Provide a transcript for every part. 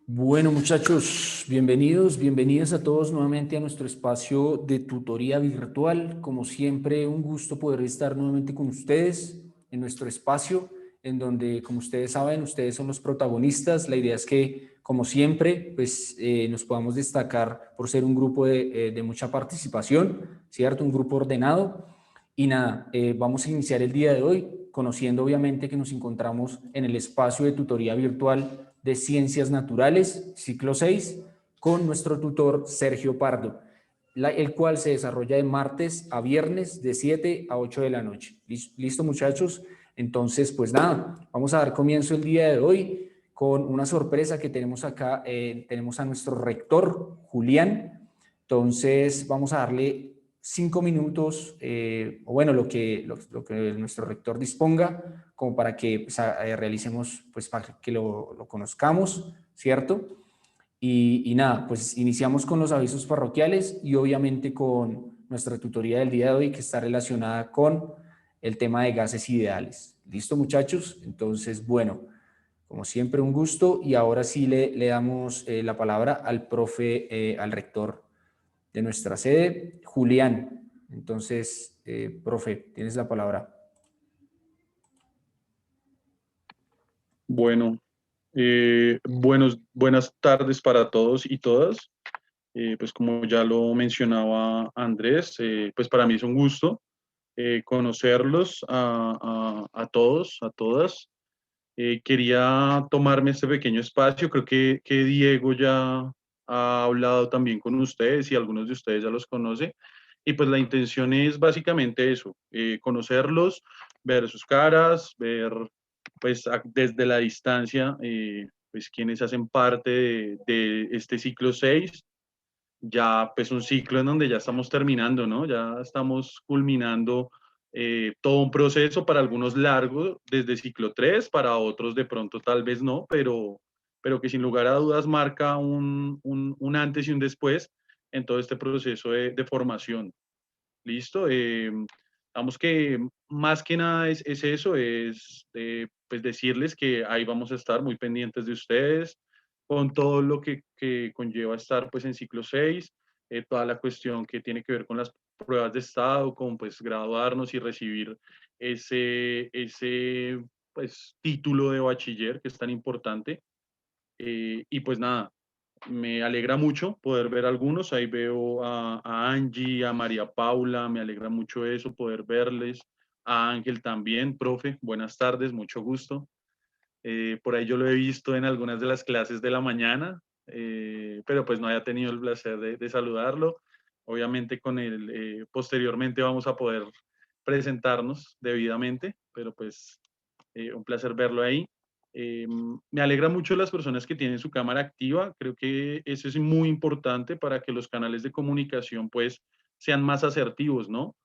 Bueno, muchachos, bienvenidos a todos nuevamente a nuestro espacio de tutoría virtual. Como siempre, un gusto poder estar nuevamente con ustedes en nuestro espacio, en donde, como ustedes saben, ustedes son los protagonistas. La idea es que, como siempre, pues nos podamos destacar por ser un grupo de mucha participación, ¿cierto? Un grupo ordenado. Y nada, vamos a iniciar el día de hoy conociendo obviamente que nos encontramos en el espacio de tutoría virtual de Ciencias Naturales, ciclo 6, con nuestro tutor Sergio Pardo, el cual se desarrolla de martes a viernes de 7 a 8 de la noche. ¿Listo, muchachos? Entonces, pues nada, vamos a dar comienzo el día de hoy con una sorpresa que tenemos acá. Tenemos a nuestro rector, Julián. Entonces, vamos a darle 5 minutos, o bueno, lo que nuestro rector disponga, como para que pues, realicemos, pues para que lo conozcamos, ¿cierto? Y nada, pues iniciamos con los avisos parroquiales y obviamente con nuestra tutoría del día de hoy que está relacionada con el tema de gases ideales. ¿Listo, muchachos? Entonces, bueno, como siempre, un gusto y ahora sí le damos la palabra al profe, al rector de nuestra sede, Julián. Entonces, profe, tienes la palabra. Bueno, buenas tardes para todos y todas. Pues como ya lo mencionaba Andrés, pues para mí es un gusto conocerlos a todos, a todas. Quería tomarme este pequeño espacio. Creo que Diego ya ha hablado también con ustedes y algunos de ustedes ya los conoce. Y pues la intención es básicamente eso, conocerlos, ver sus caras, ver pues desde la distancia, pues quienes hacen parte de este ciclo 6, ya pues un ciclo en donde ya estamos terminando, ¿no? Ya estamos culminando todo un proceso, para algunos largo, desde ciclo 3, para otros de pronto tal vez no, pero que sin lugar a dudas marca un antes y un después en todo este proceso de formación. ¿Listo? Vamos que más que nada es eso, es pues decirles que ahí vamos a estar muy pendientes de ustedes, con todo lo que conlleva estar pues en ciclo 6, toda la cuestión que tiene que ver con las pruebas de estado, con pues graduarnos y recibir ese pues título de bachiller que es tan importante. Y pues nada, me alegra mucho poder ver algunos. Ahí veo a Angie, a María Paula, me alegra mucho eso, poder verles. A Ángel también, profe, buenas tardes, mucho gusto. Por ahí yo lo he visto en algunas de las clases de la mañana, pero pues no haya tenido el placer de saludarlo. Obviamente con él posteriormente vamos a poder presentarnos debidamente, pero pues un placer verlo ahí. Me alegra mucho las personas que tienen su cámara activa. Creo que eso es muy importante para que los canales de comunicación pues sean más asertivos, ¿no?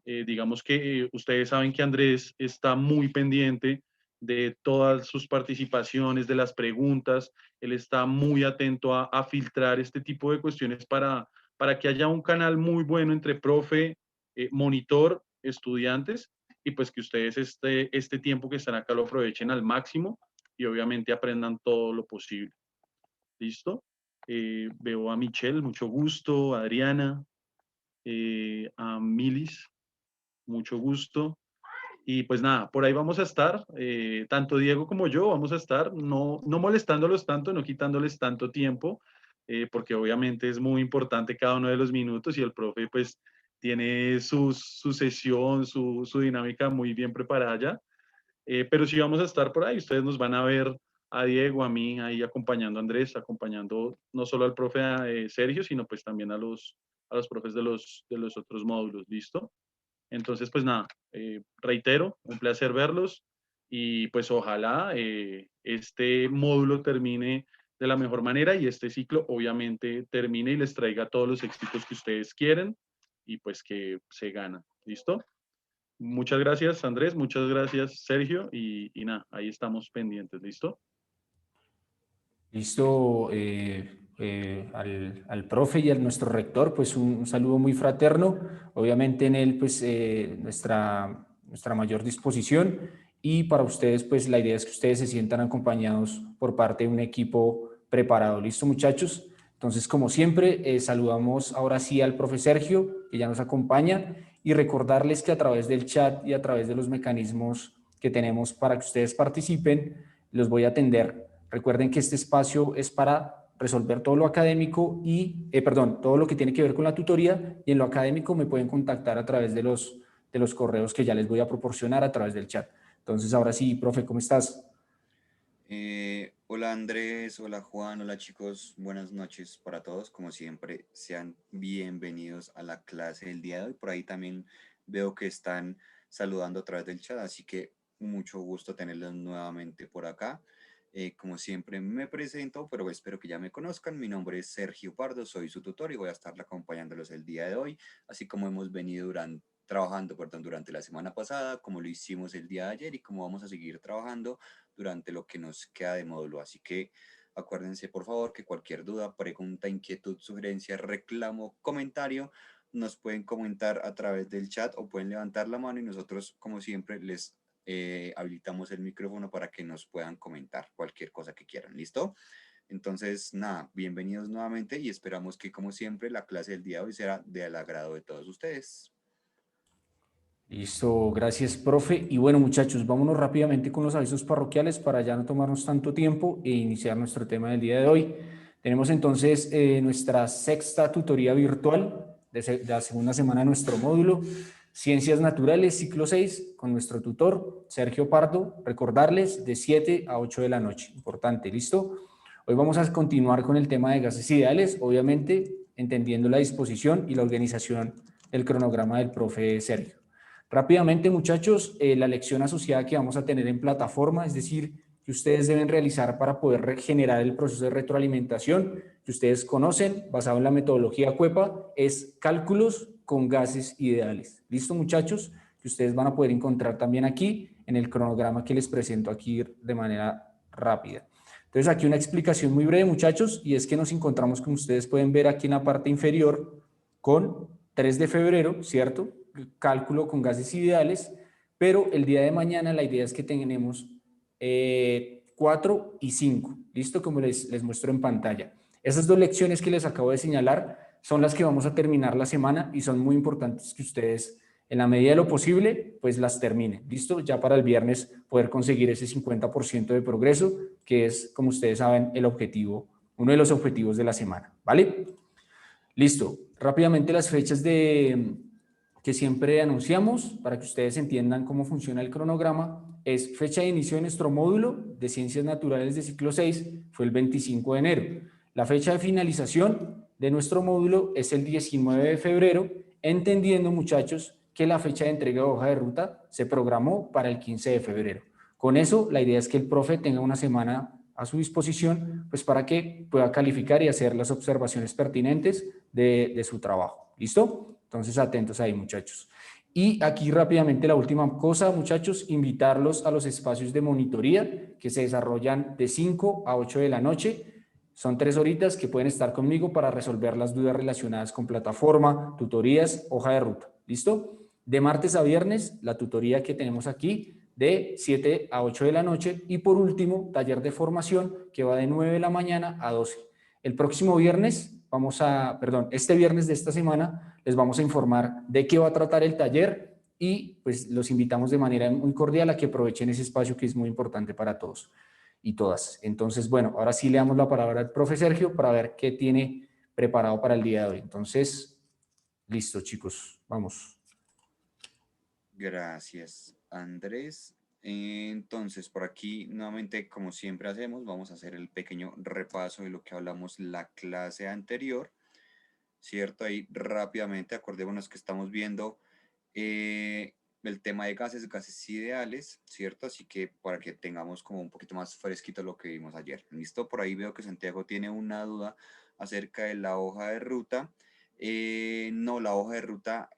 Digamos que ustedes saben que Andrés está muy pendiente de todas sus participaciones, de las preguntas. Él está muy atento a filtrar este tipo de cuestiones para que haya un canal muy bueno entre profe, monitor, estudiantes, y pues que ustedes este tiempo que están acá lo aprovechen al máximo y obviamente aprendan todo lo posible. ¿Listo? Veo a Michelle, mucho gusto, a Adriana, a Milis, mucho gusto. Y pues nada, por ahí vamos a estar, tanto Diego como yo vamos a estar, no molestándolos tanto, no quitándoles tanto tiempo, porque obviamente es muy importante cada uno de los minutos y el profe pues tiene su sesión, su dinámica muy bien preparada ya. Pero sí vamos a estar por ahí, ustedes nos van a ver a Diego, a mí, ahí acompañando a Andrés, acompañando no solo al profe Sergio, sino pues también a los profes de los otros módulos, ¿listo? Entonces, pues nada, reitero, un placer verlos y pues ojalá este módulo termine de la mejor manera y este ciclo obviamente termine y les traiga todos los éxitos que ustedes quieren y pues que se ganan. ¿Listo? Muchas gracias, Andrés, muchas gracias, Sergio, y nada, ahí estamos pendientes. ¿Listo? Listo, al profe y a nuestro rector, pues un saludo muy fraterno. Obviamente en él, pues nuestra mayor disposición. Y para ustedes, pues la idea es que ustedes se sientan acompañados por parte de un equipo preparado. ¿Listo, muchachos? Entonces, como siempre, saludamos ahora sí al profe Sergio, que ya nos acompaña, y recordarles que a través del chat y a través de los mecanismos que tenemos para que ustedes participen, los voy a atender. Recuerden que este espacio es para resolver todo lo académico y, todo lo que tiene que ver con la tutoría, y en lo académico me pueden contactar a través de los correos que ya les voy a proporcionar a través del chat. Entonces, ahora sí, profe, ¿cómo estás? Hola Andrés, hola Juan, hola chicos, buenas noches para todos. Como siempre, sean bienvenidos a la clase del día de hoy. Por ahí también veo que están saludando a través del chat, así que mucho gusto tenerlos nuevamente por acá. Como siempre me presento, pero espero que ya me conozcan. Mi nombre es Sergio Pardo, soy su tutor y voy a estar acompañándolos el día de hoy, así como hemos venido trabajando, perdón, durante la semana pasada, como lo hicimos el día de ayer y como vamos a seguir trabajando durante lo que nos queda de módulo. Así que acuérdense, por favor, que cualquier duda, pregunta, inquietud, sugerencia, reclamo, comentario, nos pueden comentar a través del chat o pueden levantar la mano y nosotros, como siempre, les habilitamos el micrófono para que nos puedan comentar cualquier cosa que quieran. ¿Listo? Entonces, nada, bienvenidos nuevamente y esperamos que, como siempre, la clase del día de hoy será del agrado de todos ustedes. Listo, gracias, profe. Y bueno, muchachos, vámonos rápidamente con los avisos parroquiales para ya no tomarnos tanto tiempo e iniciar nuestro tema del día de hoy. Tenemos entonces nuestra sexta tutoría virtual de la segunda semana de nuestro módulo, Ciencias Naturales, ciclo 6, con nuestro tutor, Sergio Pardo. Recordarles de 7 a 8 de la noche. Importante, ¿listo? Hoy vamos a continuar con el tema de gases ideales, obviamente entendiendo la disposición y la organización del cronograma del profe Sergio. Rápidamente, muchachos, la lección asociada que vamos a tener en plataforma, es decir, que ustedes deben realizar para poder generar el proceso de retroalimentación que ustedes conocen, basado en la metodología CUEPA, es cálculos con gases ideales. ¿Listo, muchachos? Que ustedes van a poder encontrar también aquí en el cronograma que les presento aquí de manera rápida. Entonces, aquí una explicación muy breve, muchachos, y es que nos encontramos, como ustedes pueden ver aquí en la parte inferior, con 3 de febrero, ¿cierto? Cálculo con gases ideales, pero el día de mañana la idea es que tenemos 4 y 5, ¿listo? Como les muestro en pantalla. Esas dos lecciones que les acabo de señalar son las que vamos a terminar la semana y son muy importantes que ustedes, en la medida de lo posible, pues las terminen, ¿listo? Ya para el viernes poder conseguir ese 50% de progreso, que es, como ustedes saben, el objetivo, uno de los objetivos de la semana, ¿vale? Listo. Rápidamente las fechas que siempre anunciamos para que ustedes entiendan cómo funciona el cronograma. Es fecha de inicio de nuestro módulo de Ciencias Naturales de ciclo 6, fue el 25 de enero. La fecha de finalización de nuestro módulo es el 19 de febrero, entendiendo, muchachos, que la fecha de entrega de hoja de ruta se programó para el 15 de febrero. Con eso, la idea es que el profe tenga una semana a su disposición, pues para que pueda calificar y hacer las observaciones pertinentes de su trabajo. ¿Listo? Entonces, atentos ahí, muchachos. Y aquí rápidamente la última cosa, muchachos, invitarlos a los espacios de monitoría que se desarrollan de 5 a 8 de la noche. Son 3 horitas que pueden estar conmigo para resolver las dudas relacionadas con plataforma, tutorías, hoja de ruta. ¿Listo? De martes a viernes, la tutoría que tenemos aquí de 7 a 8 de la noche. Y por último, taller de formación que va de 9 de la mañana a 12. El próximo viernes este viernes de esta semana les vamos a informar de qué va a tratar el taller y pues los invitamos de manera muy cordial a que aprovechen ese espacio que es muy importante para todos y todas. Entonces, bueno, ahora sí le damos la palabra al profe Sergio para ver qué tiene preparado para el día de hoy. Entonces, listo, chicos, vamos. Gracias, Andrés. Entonces, por aquí, nuevamente, como siempre hacemos, vamos a hacer el pequeño repaso de lo que hablamos la clase anterior, ¿cierto? Ahí rápidamente, acordémonos que estamos viendo el tema de gases, gases ideales, ¿cierto? Así que para que tengamos como un poquito más fresquito lo que vimos ayer. ¿Listo? Por ahí veo que Santiago tiene una duda acerca de la hoja de ruta. No, la hoja de ruta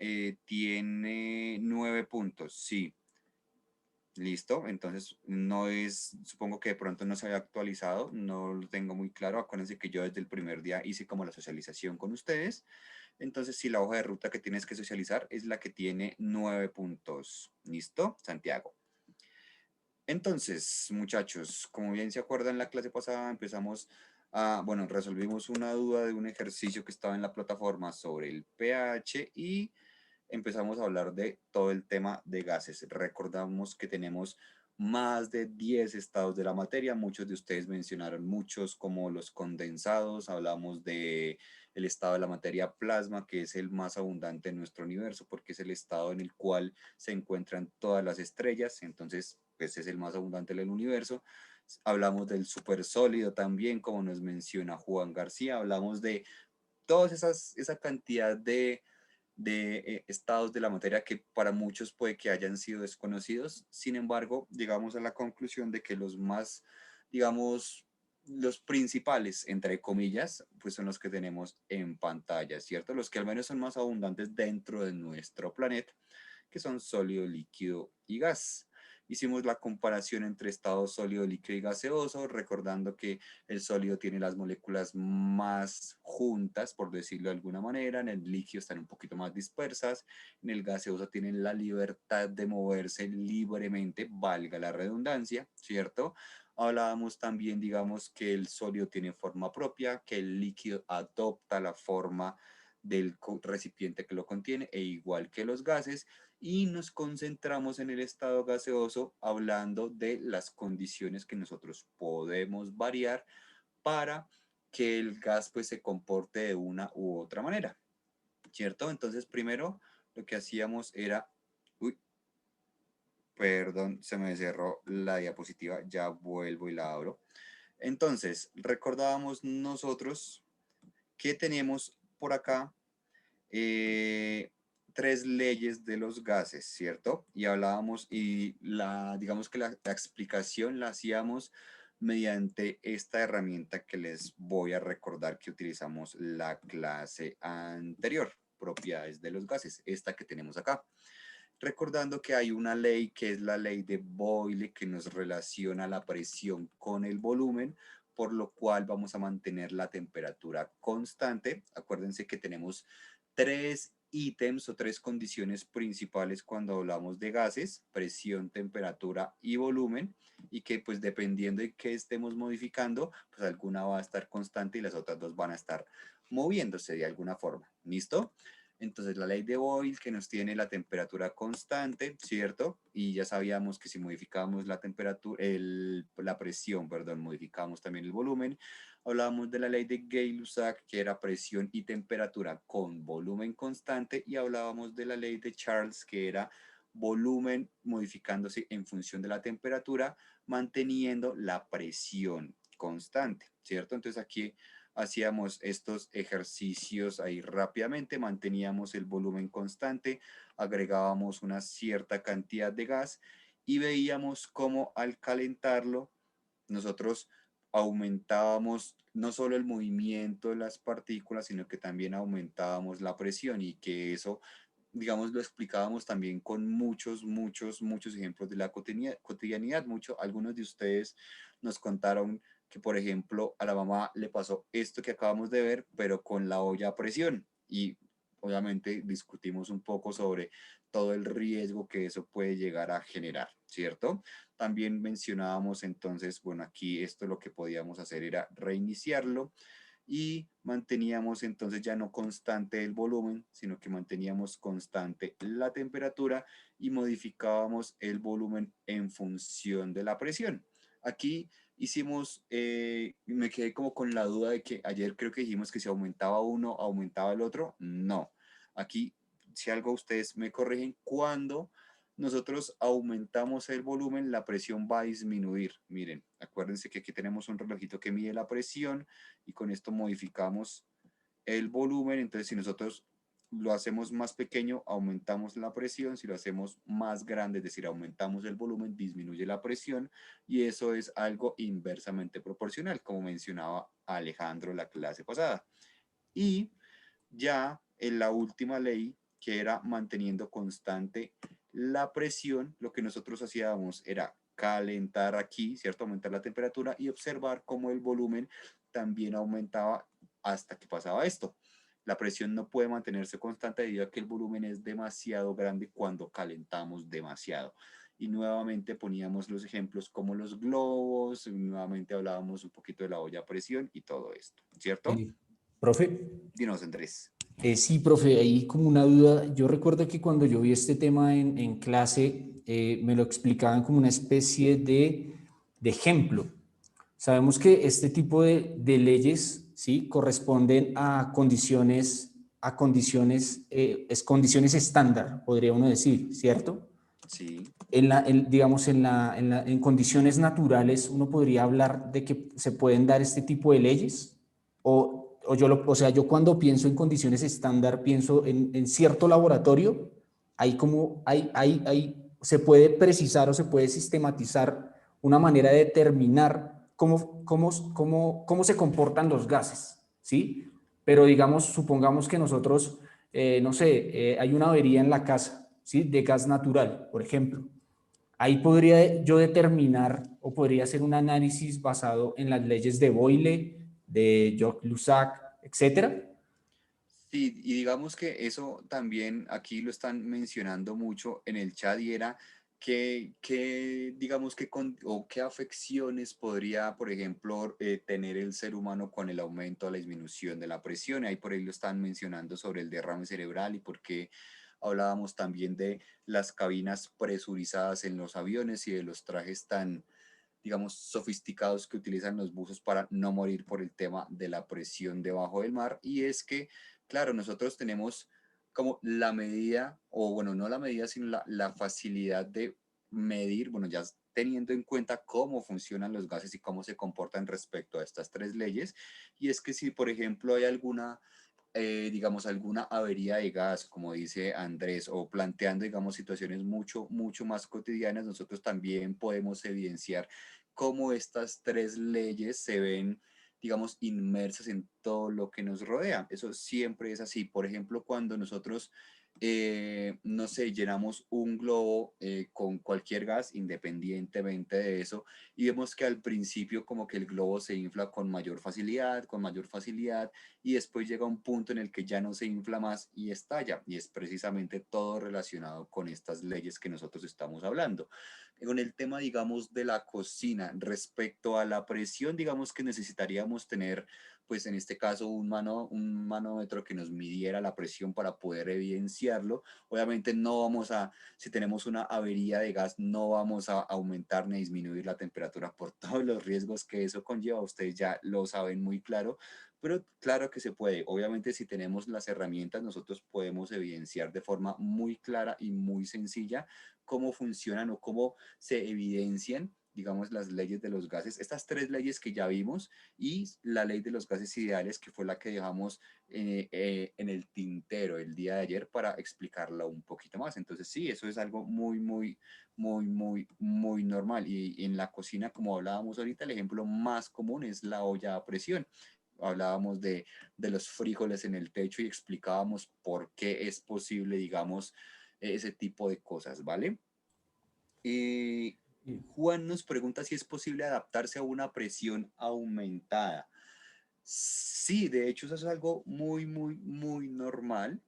tiene 9 puntos, sí. Listo, entonces no es, supongo que de pronto no se había actualizado, no lo tengo muy claro. Acuérdense que yo desde el primer día hice como la socialización con ustedes. Entonces, si la hoja de ruta que tienes que socializar es la que tiene 9 puntos. ¿Listo, Santiago? Entonces, muchachos, como bien se acuerdan, la clase pasada empezamos bueno, resolvimos una duda de un ejercicio que estaba en la plataforma sobre el pH y empezamos a hablar de todo el tema de gases. Recordamos que tenemos más de 10 estados de la materia. Muchos de ustedes mencionaron muchos como los condensados. Hablamos de el estado de la materia plasma, que es el más abundante en nuestro universo porque es el estado en el cual se encuentran todas las estrellas. Entonces, pues es el más abundante del universo. Hablamos del supersólido también, como nos menciona Juan García. Hablamos de todas esa cantidad de estados de la materia que para muchos puede que hayan sido desconocidos. Sin embargo, llegamos a la conclusión de que los más, digamos, los principales, entre comillas, pues son los que tenemos en pantalla, ¿cierto? Los que al menos son más abundantes dentro de nuestro planeta, que son sólido, líquido y gas. Hicimos la comparación entre estado sólido, líquido y gaseoso, recordando que el sólido tiene las moléculas más juntas, por decirlo de alguna manera, en el líquido están un poquito más dispersas, en el gaseoso tienen la libertad de moverse libremente, valga la redundancia, ¿cierto? Hablábamos también, digamos, que el sólido tiene forma propia, que el líquido adopta la forma del recipiente que lo contiene, e igual que los gases, y nos concentramos en el estado gaseoso hablando de las condiciones que nosotros podemos variar para que el gas pues se comporte de una u otra manera, ¿cierto? Entonces primero lo que hacíamos era, uy, perdón, se me cerró la diapositiva, ya vuelvo y la abro. Entonces, recordábamos nosotros que tenemos por acá eh, tres leyes de los gases, ¿cierto? Y hablábamos y digamos que la explicación la hacíamos mediante esta herramienta que les voy a recordar que utilizamos la clase anterior, propiedades de los gases, esta que tenemos acá. Recordando que hay una ley que es la ley de Boyle que nos relaciona la presión con el volumen, por lo cual vamos a mantener la temperatura constante. Acuérdense que tenemos tres ítems o tres condiciones principales cuando hablamos de gases: presión, temperatura y volumen, y que pues dependiendo de qué estemos modificando, pues alguna va a estar constante y las otras dos van a estar moviéndose de alguna forma. ¿Listo? Entonces la ley de Boyle que nos tiene la temperatura constante, ¿cierto? Y ya sabíamos que si modificábamos la temperatura, la presión, perdón, modificábamos también el volumen. Hablábamos de la ley de Gay-Lussac, que era presión y temperatura con volumen constante, y hablábamos de la ley de Charles, que era volumen modificándose en función de la temperatura, manteniendo la presión constante, ¿cierto? Entonces aquí hacíamos estos ejercicios ahí rápidamente, manteníamos el volumen constante, agregábamos una cierta cantidad de gas y veíamos cómo al calentarlo nosotros aumentábamos no solo el movimiento de las partículas, sino que también aumentábamos la presión, y que eso, digamos, lo explicábamos también con muchos ejemplos de la cotidianidad. Algunos de ustedes nos contaron que, por ejemplo, a la mamá le pasó esto que acabamos de ver, pero con la olla a presión. Y obviamente discutimos un poco sobre todo el riesgo que eso puede llegar a generar, ¿cierto? También mencionábamos entonces, bueno, aquí esto lo que podíamos hacer era reiniciarlo y manteníamos entonces ya no constante el volumen, sino que manteníamos constante la temperatura y modificábamos el volumen en función de la presión. Aquí hicimos, me quedé como con la duda de que ayer creo que dijimos que si aumentaba uno, aumentaba el otro. No, aquí si algo ustedes me corrigen, cuando nosotros aumentamos el volumen, la presión va a disminuir. Miren, acuérdense que aquí tenemos un relojito que mide la presión y con esto modificamos el volumen. Entonces, si nosotros lo hacemos más pequeño, aumentamos la presión; si lo hacemos más grande, es decir, aumentamos el volumen, disminuye la presión, y eso es algo inversamente proporcional, como mencionaba Alejandro la clase pasada. Y ya en la última ley, que era manteniendo constante la presión, lo que nosotros hacíamos era calentar aquí, ¿cierto? Aumentar la temperatura y observar cómo el volumen también aumentaba hasta que pasaba esto. La presión no puede mantenerse constante debido a que el volumen es demasiado grande cuando calentamos demasiado. y nuevamente poníamos los ejemplos como los globos, nuevamente hablábamos un poquito de la olla a presión y todo esto, ¿cierto? Eh, Profe. Dinos, Andrés. Sí, profe, ahí como una duda. Yo recuerdo que cuando yo vi este tema en clase, me lo explicaban como una especie de ejemplo. Sabemos que este tipo de leyes, ¿sí? Corresponden a condiciones, es condiciones estándar, podría uno decir, ¿cierto? Sí, Digamos, en condiciones naturales, uno podría hablar de que se pueden dar este tipo de leyes, o sea, yo cuando pienso en condiciones estándar, pienso en cierto laboratorio, hay como, se puede precisar o se puede sistematizar una manera de determinar cómo se comportan los gases, ¿sí? Pero digamos, supongamos que nosotros, no sé, hay una avería en la casa, ¿sí? De gas natural, por ejemplo. Ahí podría yo determinar o podría hacer un análisis basado en las leyes de Boyle, de Jock-Lusac, etcétera. sí, y digamos que eso también aquí lo están mencionando mucho en el chat y era digamos que o qué afecciones podría, por ejemplo, tener el ser humano con el aumento o la disminución de la presión. Ahí por ahí lo están mencionando sobre el derrame cerebral y por qué hablábamos también de las cabinas presurizadas en los aviones y de los trajes tan, digamos, sofisticados que utilizan los buzos para no morir por el tema de la presión debajo del mar. Y es que, claro, nosotros tenemos como la medida, o bueno, no la medida, sino la facilidad de medir, bueno, ya teniendo en cuenta cómo funcionan los gases y cómo se comportan respecto a estas tres leyes. Y es que si, por ejemplo, hay alguna digamos, alguna avería de gas, como dice Andrés, o planteando, digamos, situaciones mucho, mucho más cotidianas, nosotros también podemos evidenciar cómo estas tres leyes se ven, digamos, inmersas en todo lo que nos rodea. Eso siempre es así. Por ejemplo, cuando nosotros, no sé, llenamos un globo con cualquier gas, independientemente de eso, y vemos que al principio como que el globo se infla con mayor facilidad, y después llega un punto en el que ya no se infla más y estalla. Y es precisamente todo relacionado con estas leyes que nosotros estamos hablando. Con el tema, digamos, de la cocina, respecto a la presión, digamos que necesitaríamos tener, pues en este caso, un manómetro que nos midiera la presión para poder evidenciarlo. Obviamente no vamos a, si tenemos una avería de gas, no vamos a aumentar ni disminuir la temperatura por todos los riesgos que eso conlleva. Ustedes ya lo saben muy claro, pero claro que se puede. Obviamente, si tenemos las herramientas, nosotros podemos evidenciar de forma muy clara y muy sencilla cómo funcionan o cómo se evidencian, digamos, las leyes de los gases. Estas tres leyes que ya vimos y la ley de los gases ideales, que fue la que dejamos en el tintero el día de ayer para explicarla un poquito más. Entonces, sí, eso es algo muy, muy, muy, muy, muy normal. Y en la cocina, como hablábamos ahorita, el ejemplo más común es la olla a presión. Hablábamos de los frijoles en el techo y explicábamos por qué es posible, digamos, ese tipo de cosas, ¿vale? Eh, Juan nos pregunta si es posible adaptarse a una presión aumentada. Sí, de hecho eso es algo muy, muy, muy normal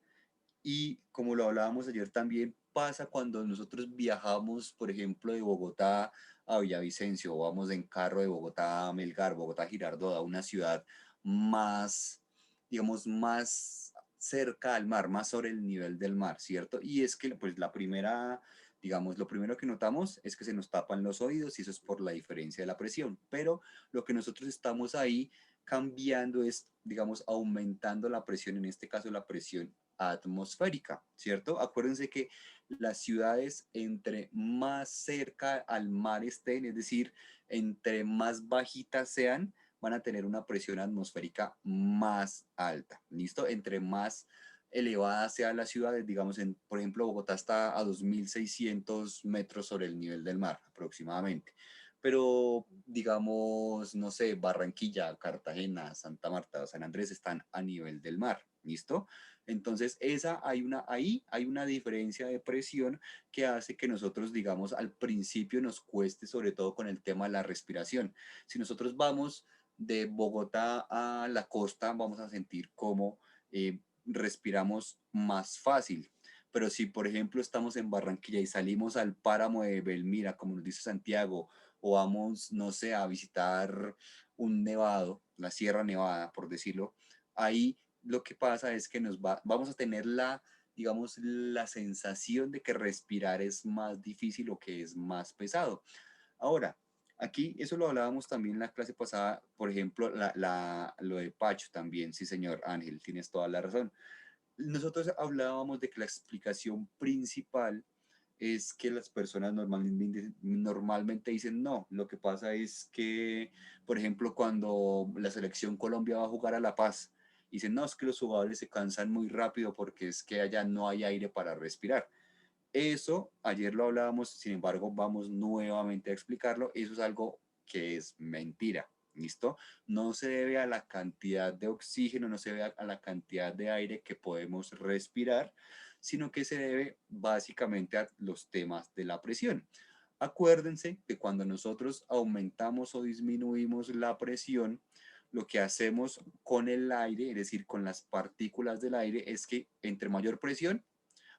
y como lo hablábamos ayer también pasa cuando nosotros viajamos, por ejemplo, de Bogotá a Villavicencio o vamos en carro de Bogotá a Melgar, Bogotá a Girardot, a una ciudad más, digamos, más cerca al mar, más sobre el nivel del mar, ¿cierto? Y es que pues la primera, digamos, lo primero que notamos es que se nos tapan los oídos y eso es por la diferencia de la presión, pero lo que nosotros estamos ahí cambiando es, digamos, aumentando la presión, en este caso la presión atmosférica, ¿cierto? Acuérdense que las ciudades entre más cerca al mar estén, es decir, entre más bajitas sean, van a tener una presión atmosférica más alta, ¿listo? Entre más elevada sea la ciudad, digamos, por ejemplo, Bogotá está a 2.600 metros sobre el nivel del mar aproximadamente, pero digamos, no sé, Barranquilla, Cartagena, Santa Marta, San Andrés están a nivel del mar, ¿listo? Entonces, ahí hay una diferencia de presión que hace que nosotros, digamos, al principio nos cueste, sobre todo con el tema de la respiración. Si nosotros vamos de Bogotá a la costa, vamos a sentir cómo respiramos más fácil. Pero si, por ejemplo, estamos en Barranquilla y salimos al páramo de Belmira, como nos dice Santiago, o vamos, no sé, a visitar un nevado, la Sierra Nevada, por decirlo, ahí lo que pasa es que vamos a tener digamos, la sensación de que respirar es más difícil o que es más pesado. Ahora, aquí eso lo hablábamos también en la clase pasada, por ejemplo, lo de Pacho también, sí señor Ángel, tienes toda la razón. Nosotros hablábamos de que la explicación principal es que las personas normalmente dicen no. Lo que pasa es que, por ejemplo, cuando la selección Colombia va a jugar a La Paz, dicen no, es que los jugadores se cansan muy rápido porque es que allá no hay aire para respirar. Eso, ayer lo hablábamos, sin embargo, vamos nuevamente a explicarlo. Eso es algo que es mentira. ¿Listo? No se debe a la cantidad de oxígeno, no se debe a la cantidad de aire que podemos respirar, sino que se debe básicamente a los temas de la presión. Acuérdense que cuando nosotros aumentamos o disminuimos la presión, lo que hacemos con el aire, es decir, con las partículas del aire, es que entre mayor presión,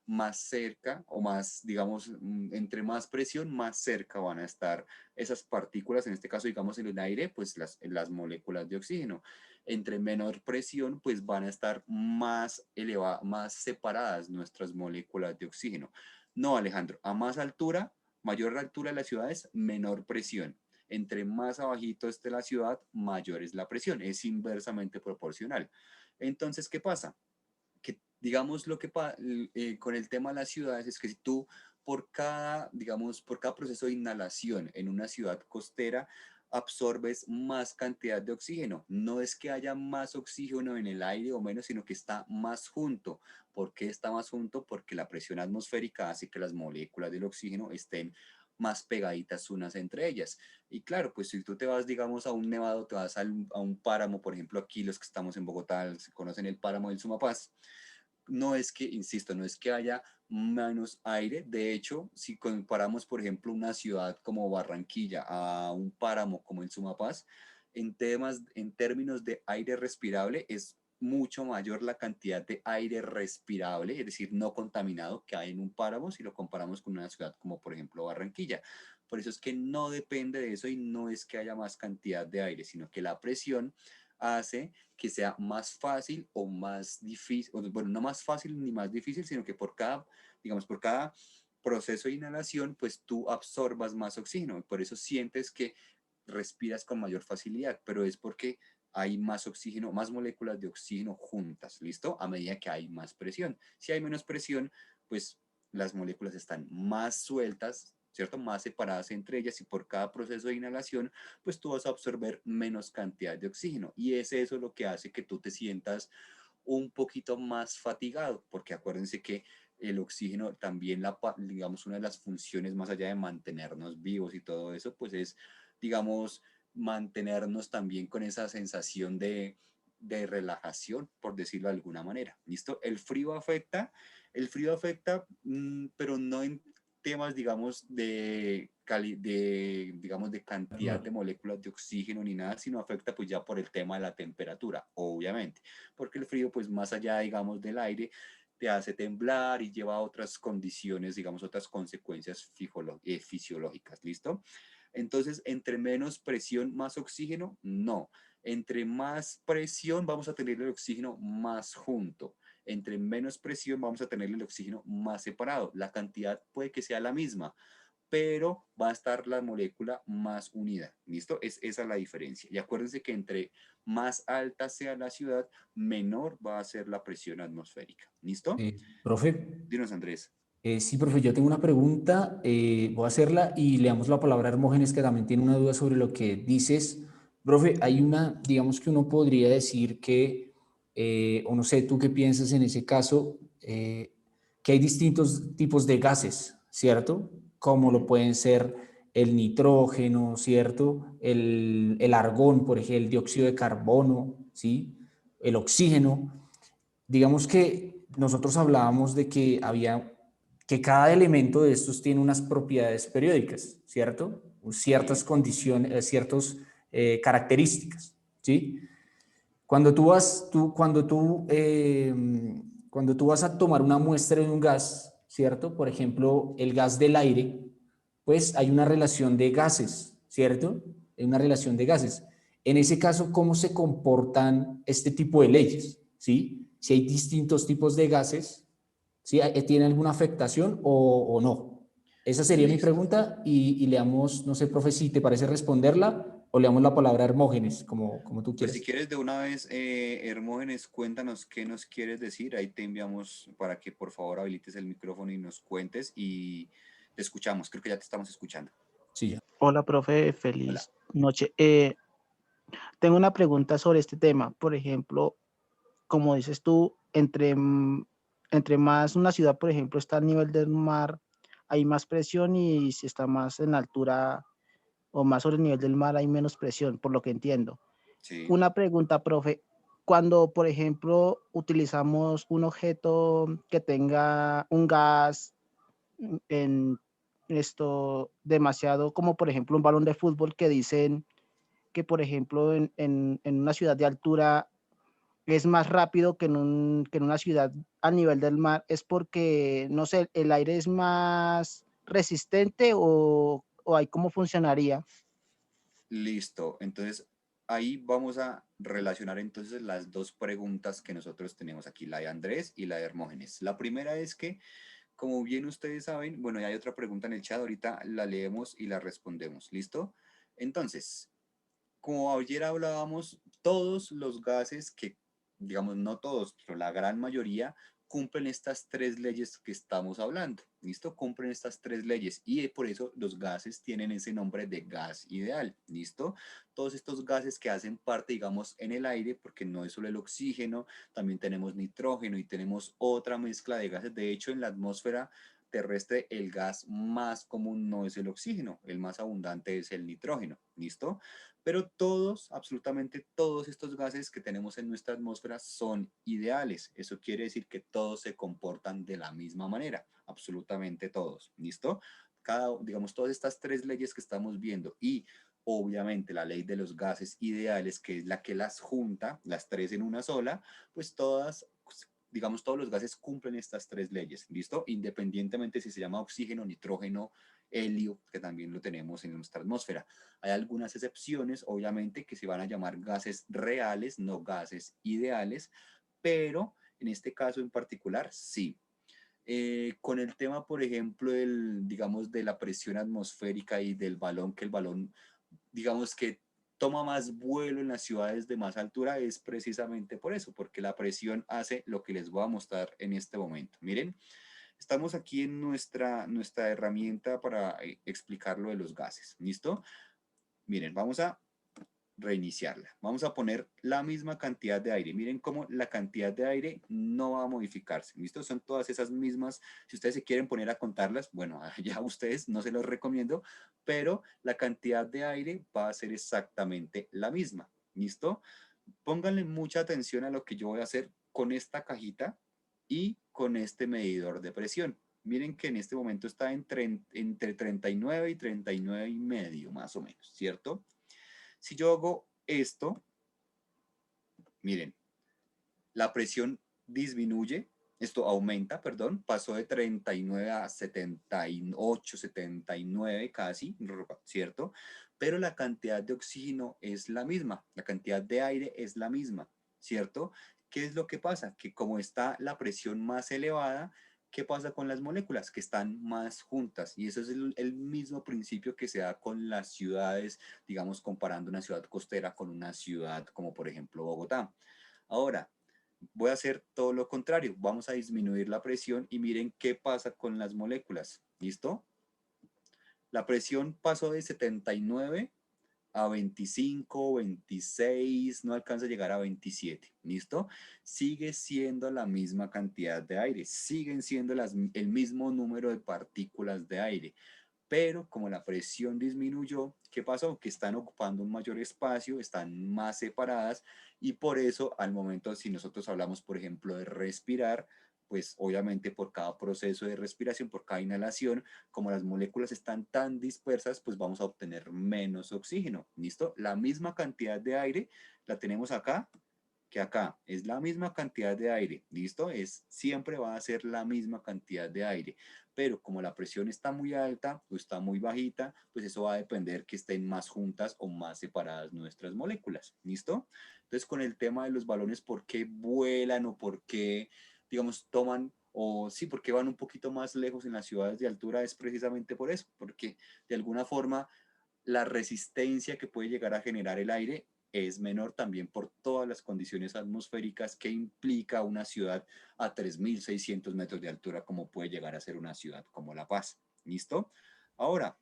más cerca o más, digamos, entre más presión, más cerca van a estar esas partículas, en este caso, digamos, en el aire, pues las moléculas de oxígeno. Entre menor presión, pues van a estar más elevadas, más separadas nuestras moléculas de oxígeno. No, Alejandro, a más altura, mayor altura de las ciudades, menor presión. Entre más abajito esté la ciudad, mayor es la presión. Es inversamente proporcional. Entonces, ¿qué pasa? Que digamos lo que con el tema de las ciudades es que si tú digamos, por cada proceso de inhalación en una ciudad costera absorbes más cantidad de oxígeno. No es que haya más oxígeno en el aire o menos, sino que está más junto. ¿Por qué está más junto? Porque la presión atmosférica hace que las moléculas del oxígeno estén más pegaditas unas entre ellas. Y claro, pues si tú te vas, digamos, a un nevado, te vas a un páramo, por ejemplo, aquí los que estamos en Bogotá, se conocen el páramo del Sumapaz, no es que, insisto, no es que haya menos aire. De hecho, si comparamos, por ejemplo, una ciudad como Barranquilla a un páramo como el Sumapaz, en términos de aire respirable, es mucho mayor la cantidad de aire respirable, es decir, no contaminado, que hay en un páramo si lo comparamos con una ciudad como, por ejemplo, Barranquilla. Por eso es que no depende de eso y no es que haya más cantidad de aire, sino que la presión hace que sea más fácil o más difícil, bueno, no más fácil ni más difícil, sino que digamos, por cada proceso de inhalación, pues tú absorbas más oxígeno. Por eso sientes que respiras con mayor facilidad, pero es porque hay más oxígeno, más moléculas de oxígeno juntas, ¿listo? A medida que hay más presión. Si hay menos presión, pues las moléculas están más sueltas, ¿cierto? Más separadas entre ellas y por cada proceso de inhalación, pues tú vas a absorber menos cantidad de oxígeno. Y es eso lo que hace que tú te sientas un poquito más fatigado, porque acuérdense que el oxígeno también, digamos, una de las funciones más allá de mantenernos vivos y todo eso, pues es, digamos, mantenernos también con esa sensación de relajación, por decirlo de alguna manera. ¿Listo? El frío afecta, pero no en temas, digamos, digamos, de cantidad de moléculas de oxígeno ni nada, sino afecta pues ya por el tema de la temperatura, obviamente, porque el frío pues más allá, digamos, del aire, te hace temblar y lleva a otras condiciones, digamos, otras consecuencias fisiológicas, ¿listo? Entonces, entre menos presión, más oxígeno, no. Entre más presión, vamos a tener el oxígeno más junto. Entre menos presión, vamos a tener el oxígeno más separado. La cantidad puede que sea la misma, pero va a estar la molécula más unida. ¿Listo? Esa la diferencia. Y acuérdense que entre más alta sea la ciudad, menor va a ser la presión atmosférica. ¿Listo? Profe, Dinos, Andrés. sí, profe, yo tengo una pregunta, voy a hacerla y le damos la palabra a Hermógenes, que también tiene una duda sobre lo que dices. Profe, hay una, digamos que uno podría decir que, o no sé, tú qué piensas en ese caso, que hay distintos tipos de gases, ¿cierto? Como lo pueden ser el nitrógeno, ¿cierto? El argón, por ejemplo, el dióxido de carbono, ¿sí? El oxígeno. Digamos que nosotros hablábamos de que cada elemento de estos tiene unas propiedades periódicas, ¿cierto? Ciertas condiciones, ciertas características, ¿sí? Cuando tú Cuando tú vas a tomar una muestra de un gas, ¿cierto? Por ejemplo, el gas del aire, pues hay una relación de gases, ¿cierto? Hay una relación de gases. En ese caso, ¿cómo se comportan este tipo de leyes? ¿Sí? Si hay distintos tipos de gases, ¿sí? ¿Tiene alguna afectación o no? Esa sería mi Listo. pregunta y le damos, no sé, profe, si te parece responderla o le damos la palabra a Hermógenes, como tú Pues si quieras. quieres de una vez, Hermógenes, cuéntanos qué nos quieres decir. Ahí te enviamos para que por favor habilites el micrófono y nos cuentes y te escuchamos. Creo que ya te estamos escuchando. Sí, ya. Hola, profe, Hola. feliz noche. Tengo una pregunta sobre este tema. Por ejemplo, como dices tú, entre más una ciudad, por ejemplo, está a nivel del mar, hay más presión y si está más en altura o más sobre el nivel del mar, hay menos presión, por lo que entiendo. Sí, Una pregunta, profe. Cuando, por ejemplo, utilizamos un objeto que tenga un gas en esto demasiado, como por ejemplo un balón de fútbol que dicen que, por ejemplo, en una ciudad de altura es más rápido que en una ciudad a nivel del mar, es porque, no sé, el aire es más resistente o ahí cómo funcionaría. listo. Entonces, ahí vamos a relacionar entonces las dos preguntas que nosotros tenemos aquí, la de Andrés y la de Hermógenes. La primera es que, como bien ustedes saben, bueno, ya hay otra pregunta en el chat, ahorita la leemos y la respondemos. ¿Listo? Entonces, como ayer hablábamos, todos los gases que, digamos, no todos, pero la gran mayoría, cumplen estas tres leyes que estamos hablando. ¿Listo? Cumplen estas tres leyes y por eso los gases tienen ese nombre de gas ideal. ¿Listo? Todos estos gases que hacen parte, digamos, en el aire, porque no es solo el oxígeno, también tenemos nitrógeno y tenemos otra mezcla de gases. De hecho, en la atmósfera terrestre el gas más común no es el oxígeno, el más abundante es el nitrógeno. ¿Listo? Pero todos, absolutamente todos estos gases que tenemos en nuestra atmósfera son ideales. Eso quiere decir que todos se comportan de la misma manera, absolutamente todos. ¿Listo? Digamos, todas estas tres leyes que estamos viendo y obviamente la ley de los gases ideales, que es la que las junta, las tres en una sola, pues todas, digamos, todos los gases cumplen estas tres leyes. ¿Listo? Independientemente si se llama oxígeno, nitrógeno, helio, que también lo tenemos en nuestra atmósfera. Hay algunas excepciones, obviamente, que se van a llamar gases reales, no gases ideales, pero en este caso en particular, sí. Con el tema, por ejemplo, digamos, de la presión atmosférica y del balón, que el balón, digamos que toma más vuelo en las ciudades de más altura, es precisamente por eso, porque la presión hace lo que les voy a mostrar en este momento. Miren, estamos aquí en nuestra herramienta para explicar lo de los gases. ¿Listo? Miren, vamos a reiniciarla. Vamos a poner la misma cantidad de aire. Miren cómo la cantidad de aire no va a modificarse. ¿Listo? Son todas esas mismas. Si ustedes se quieren poner a contarlas, bueno, ya ustedes no se los recomiendo, pero la cantidad de aire va a ser exactamente la misma. ¿Listo? Pónganle mucha atención a lo que yo voy a hacer con esta cajita y con este medidor de presión. Miren que en este momento está entre 39 y 39 y medio, más o menos, ¿cierto? Si yo hago esto, miren, la presión disminuye, esto aumenta, perdón, pasó de 39 a 78, 79 casi, ¿cierto? Pero la cantidad de oxígeno es la misma, la cantidad de aire es la misma, ¿cierto? ¿Qué es lo que pasa? Que como está la presión más elevada, ¿qué pasa con las moléculas? Que están más juntas. Y eso es el mismo principio que se da con las ciudades, digamos, comparando una ciudad costera con una ciudad como por ejemplo Bogotá. Ahora, voy a hacer todo lo contrario. Vamos a disminuir la presión y miren qué pasa con las moléculas. ¿Listo? La presión pasó de 79 a 25, 26, no alcanza a llegar a 27. ¿Listo? Sigue siendo la misma cantidad de aire, siguen siendo el mismo número de partículas de aire, pero como la presión disminuyó, ¿qué pasó? Que están ocupando un mayor espacio, están más separadas y por eso al momento, si nosotros hablamos, por ejemplo, de respirar, pues obviamente por cada proceso de respiración, por cada inhalación, como las moléculas están tan dispersas, pues vamos a obtener menos oxígeno. ¿Listo? La misma cantidad de aire la tenemos acá, que acá. Es la misma cantidad de aire, ¿listo? Siempre va a ser la misma cantidad de aire. Pero como la presión está muy alta o está muy bajita, pues eso va a depender que estén más juntas o más separadas nuestras moléculas, ¿listo? Entonces, con el tema de los balones, ¿por qué vuelan o por qué, digamos, toman o sí, porque van un poquito más lejos en las ciudades de altura? Es precisamente por eso, porque de alguna forma la resistencia que puede llegar a generar el aire es menor también por todas las condiciones atmosféricas que implica una ciudad a 3.600 metros de altura, como puede llegar a ser una ciudad como La Paz. ¿Listo? Ahora,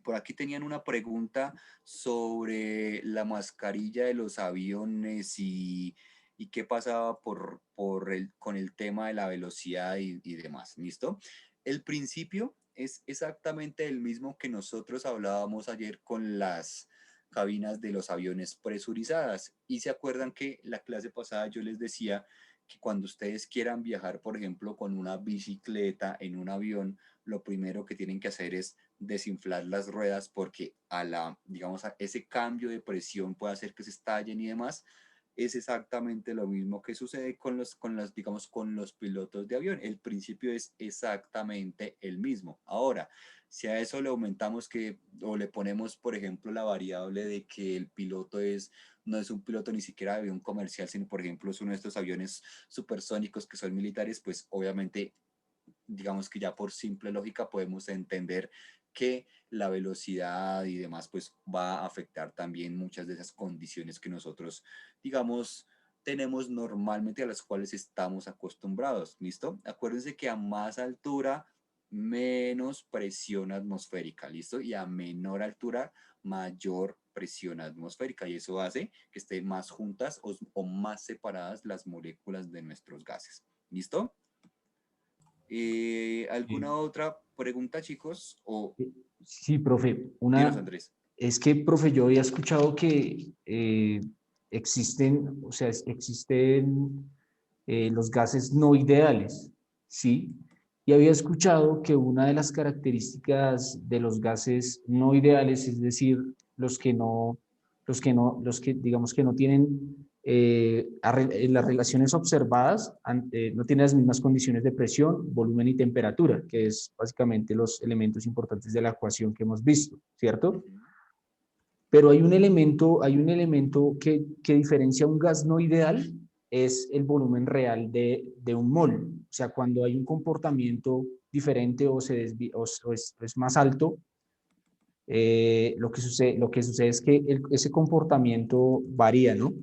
por aquí tenían una pregunta sobre la mascarilla de los aviones y qué pasaba con el tema de la velocidad y demás. ¿Listo? El principio es exactamente el mismo que nosotros hablábamos ayer con las cabinas de los aviones presurizadas. Y se acuerdan que la clase pasada yo les decía que cuando ustedes quieran viajar, por ejemplo, con una bicicleta en un avión, lo primero que tienen que hacer es desinflar las ruedas porque digamos, a ese cambio de presión puede hacer que se estallen y demás. Es exactamente lo mismo que sucede digamos, con los pilotos de avión. El principio es exactamente el mismo. Ahora, si a eso le aumentamos o le ponemos, por ejemplo, la variable de que el piloto no es un piloto ni siquiera de avión comercial, sino, por ejemplo, es uno de estos aviones supersónicos que son militares, pues obviamente digamos que ya por simple lógica podemos entender que la velocidad y demás pues va a afectar también muchas de esas condiciones que nosotros, digamos, tenemos normalmente a las cuales estamos acostumbrados. ¿Listo? Acuérdense que a más altura, menos presión atmosférica. ¿Listo? Y a menor altura, mayor presión atmosférica. Y eso hace que estén más juntas o más separadas las moléculas de nuestros gases. ¿Listo? ¿Alguna otra pregunta, chicos? O Sí, profe, dinos, Andrés. es que, profe, yo había escuchado que existen, o sea, existen los gases no ideales, ¿sí? Y había escuchado que una de las características de los gases no ideales, es decir, los que digamos que no tienen las relaciones observadas, no tienen las mismas condiciones de presión, volumen y temperatura, que es básicamente los elementos importantes de la ecuación que hemos visto, ¿cierto? Pero hay un elemento que diferencia un gas no ideal, es el volumen real de un mol. O sea, cuando hay un comportamiento diferente o es más alto, lo que sucede es que ese comportamiento varía, ¿no?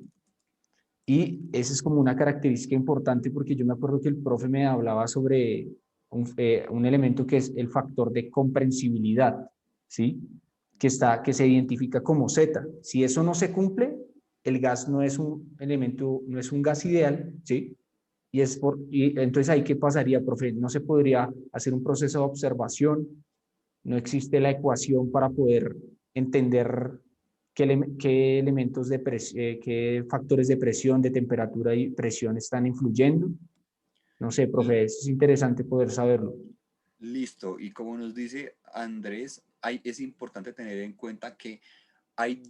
Y esa es como una característica importante porque yo me acuerdo que el profe me hablaba sobre un elemento que es el factor de comprensibilidad, ¿sí? Que se identifica como Z. Si eso no se cumple, el gas no es un elemento, no es un gas ideal, ¿sí? Y entonces ahí, ¿qué pasaría, profe? No se podría hacer un proceso de observación, no existe la ecuación para poder entender qué elementos qué factores de presión, de temperatura y presión están influyendo. No sé, profe, es interesante poder saberlo. Listo. Y como nos dice Andrés, es importante tener en cuenta que hay,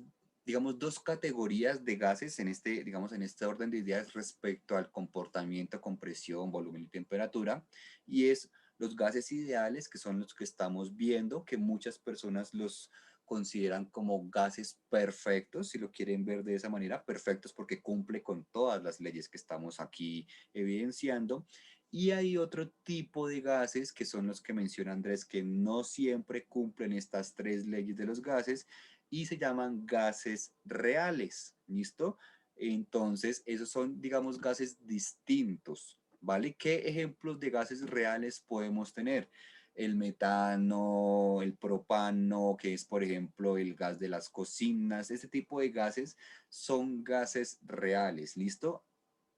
digamos, dos categorías de gases digamos, en este orden de ideas respecto al comportamiento con presión, volumen y temperatura. Y es los gases ideales, que son los que estamos viendo, que muchas personas los consideran como gases perfectos, si lo quieren ver de esa manera, perfectos porque cumple con todas las leyes que estamos aquí evidenciando. Y hay otro tipo de gases que son los que menciona Andrés, que no siempre cumplen estas tres leyes de los gases y se llaman gases reales. ¿Listo? Entonces, esos son, digamos, gases distintos. ¿Vale? ¿Qué ejemplos de gases reales podemos tener? El metano, el propano, que es, por ejemplo, el gas de las cocinas. Este tipo de gases son gases reales. ¿Listo?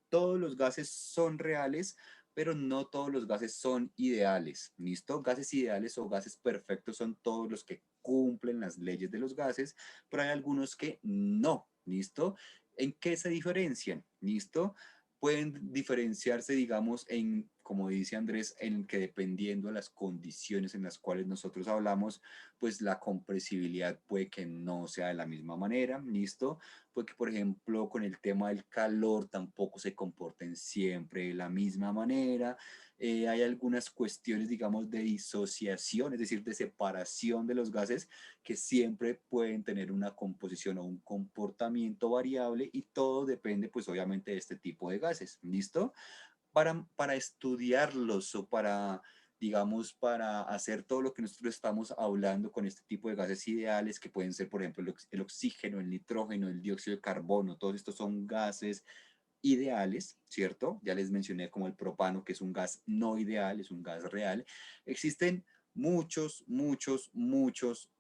Todos los gases son reales, pero no todos los gases son ideales. ¿Listo? Gases ideales o gases perfectos son todos los que cumplen las leyes de los gases, pero hay algunos que no. ¿Listo? ¿En qué se diferencian? ¿Listo? Pueden diferenciarse, digamos, en como dice Andrés, en que dependiendo de las condiciones en las cuales nosotros hablamos, pues la compresibilidad puede que no sea de la misma manera, ¿listo? Porque, por ejemplo, con el tema del calor tampoco se comporten siempre de la misma manera. Hay algunas cuestiones, digamos, de disociación, es decir, de separación de los gases que siempre pueden tener una composición o un comportamiento variable y todo depende, pues, obviamente de este tipo de gases, ¿listo? Para estudiarlos o para, digamos, para hacer todo lo que nosotros estamos hablando con este tipo de gases ideales, que pueden ser, por ejemplo, el oxígeno, el nitrógeno, el dióxido de carbono, todos estos son gases ideales, ¿cierto? Ya les mencioné como el propano, que es un gas no ideal, es un gas real. Existen muchos modelos.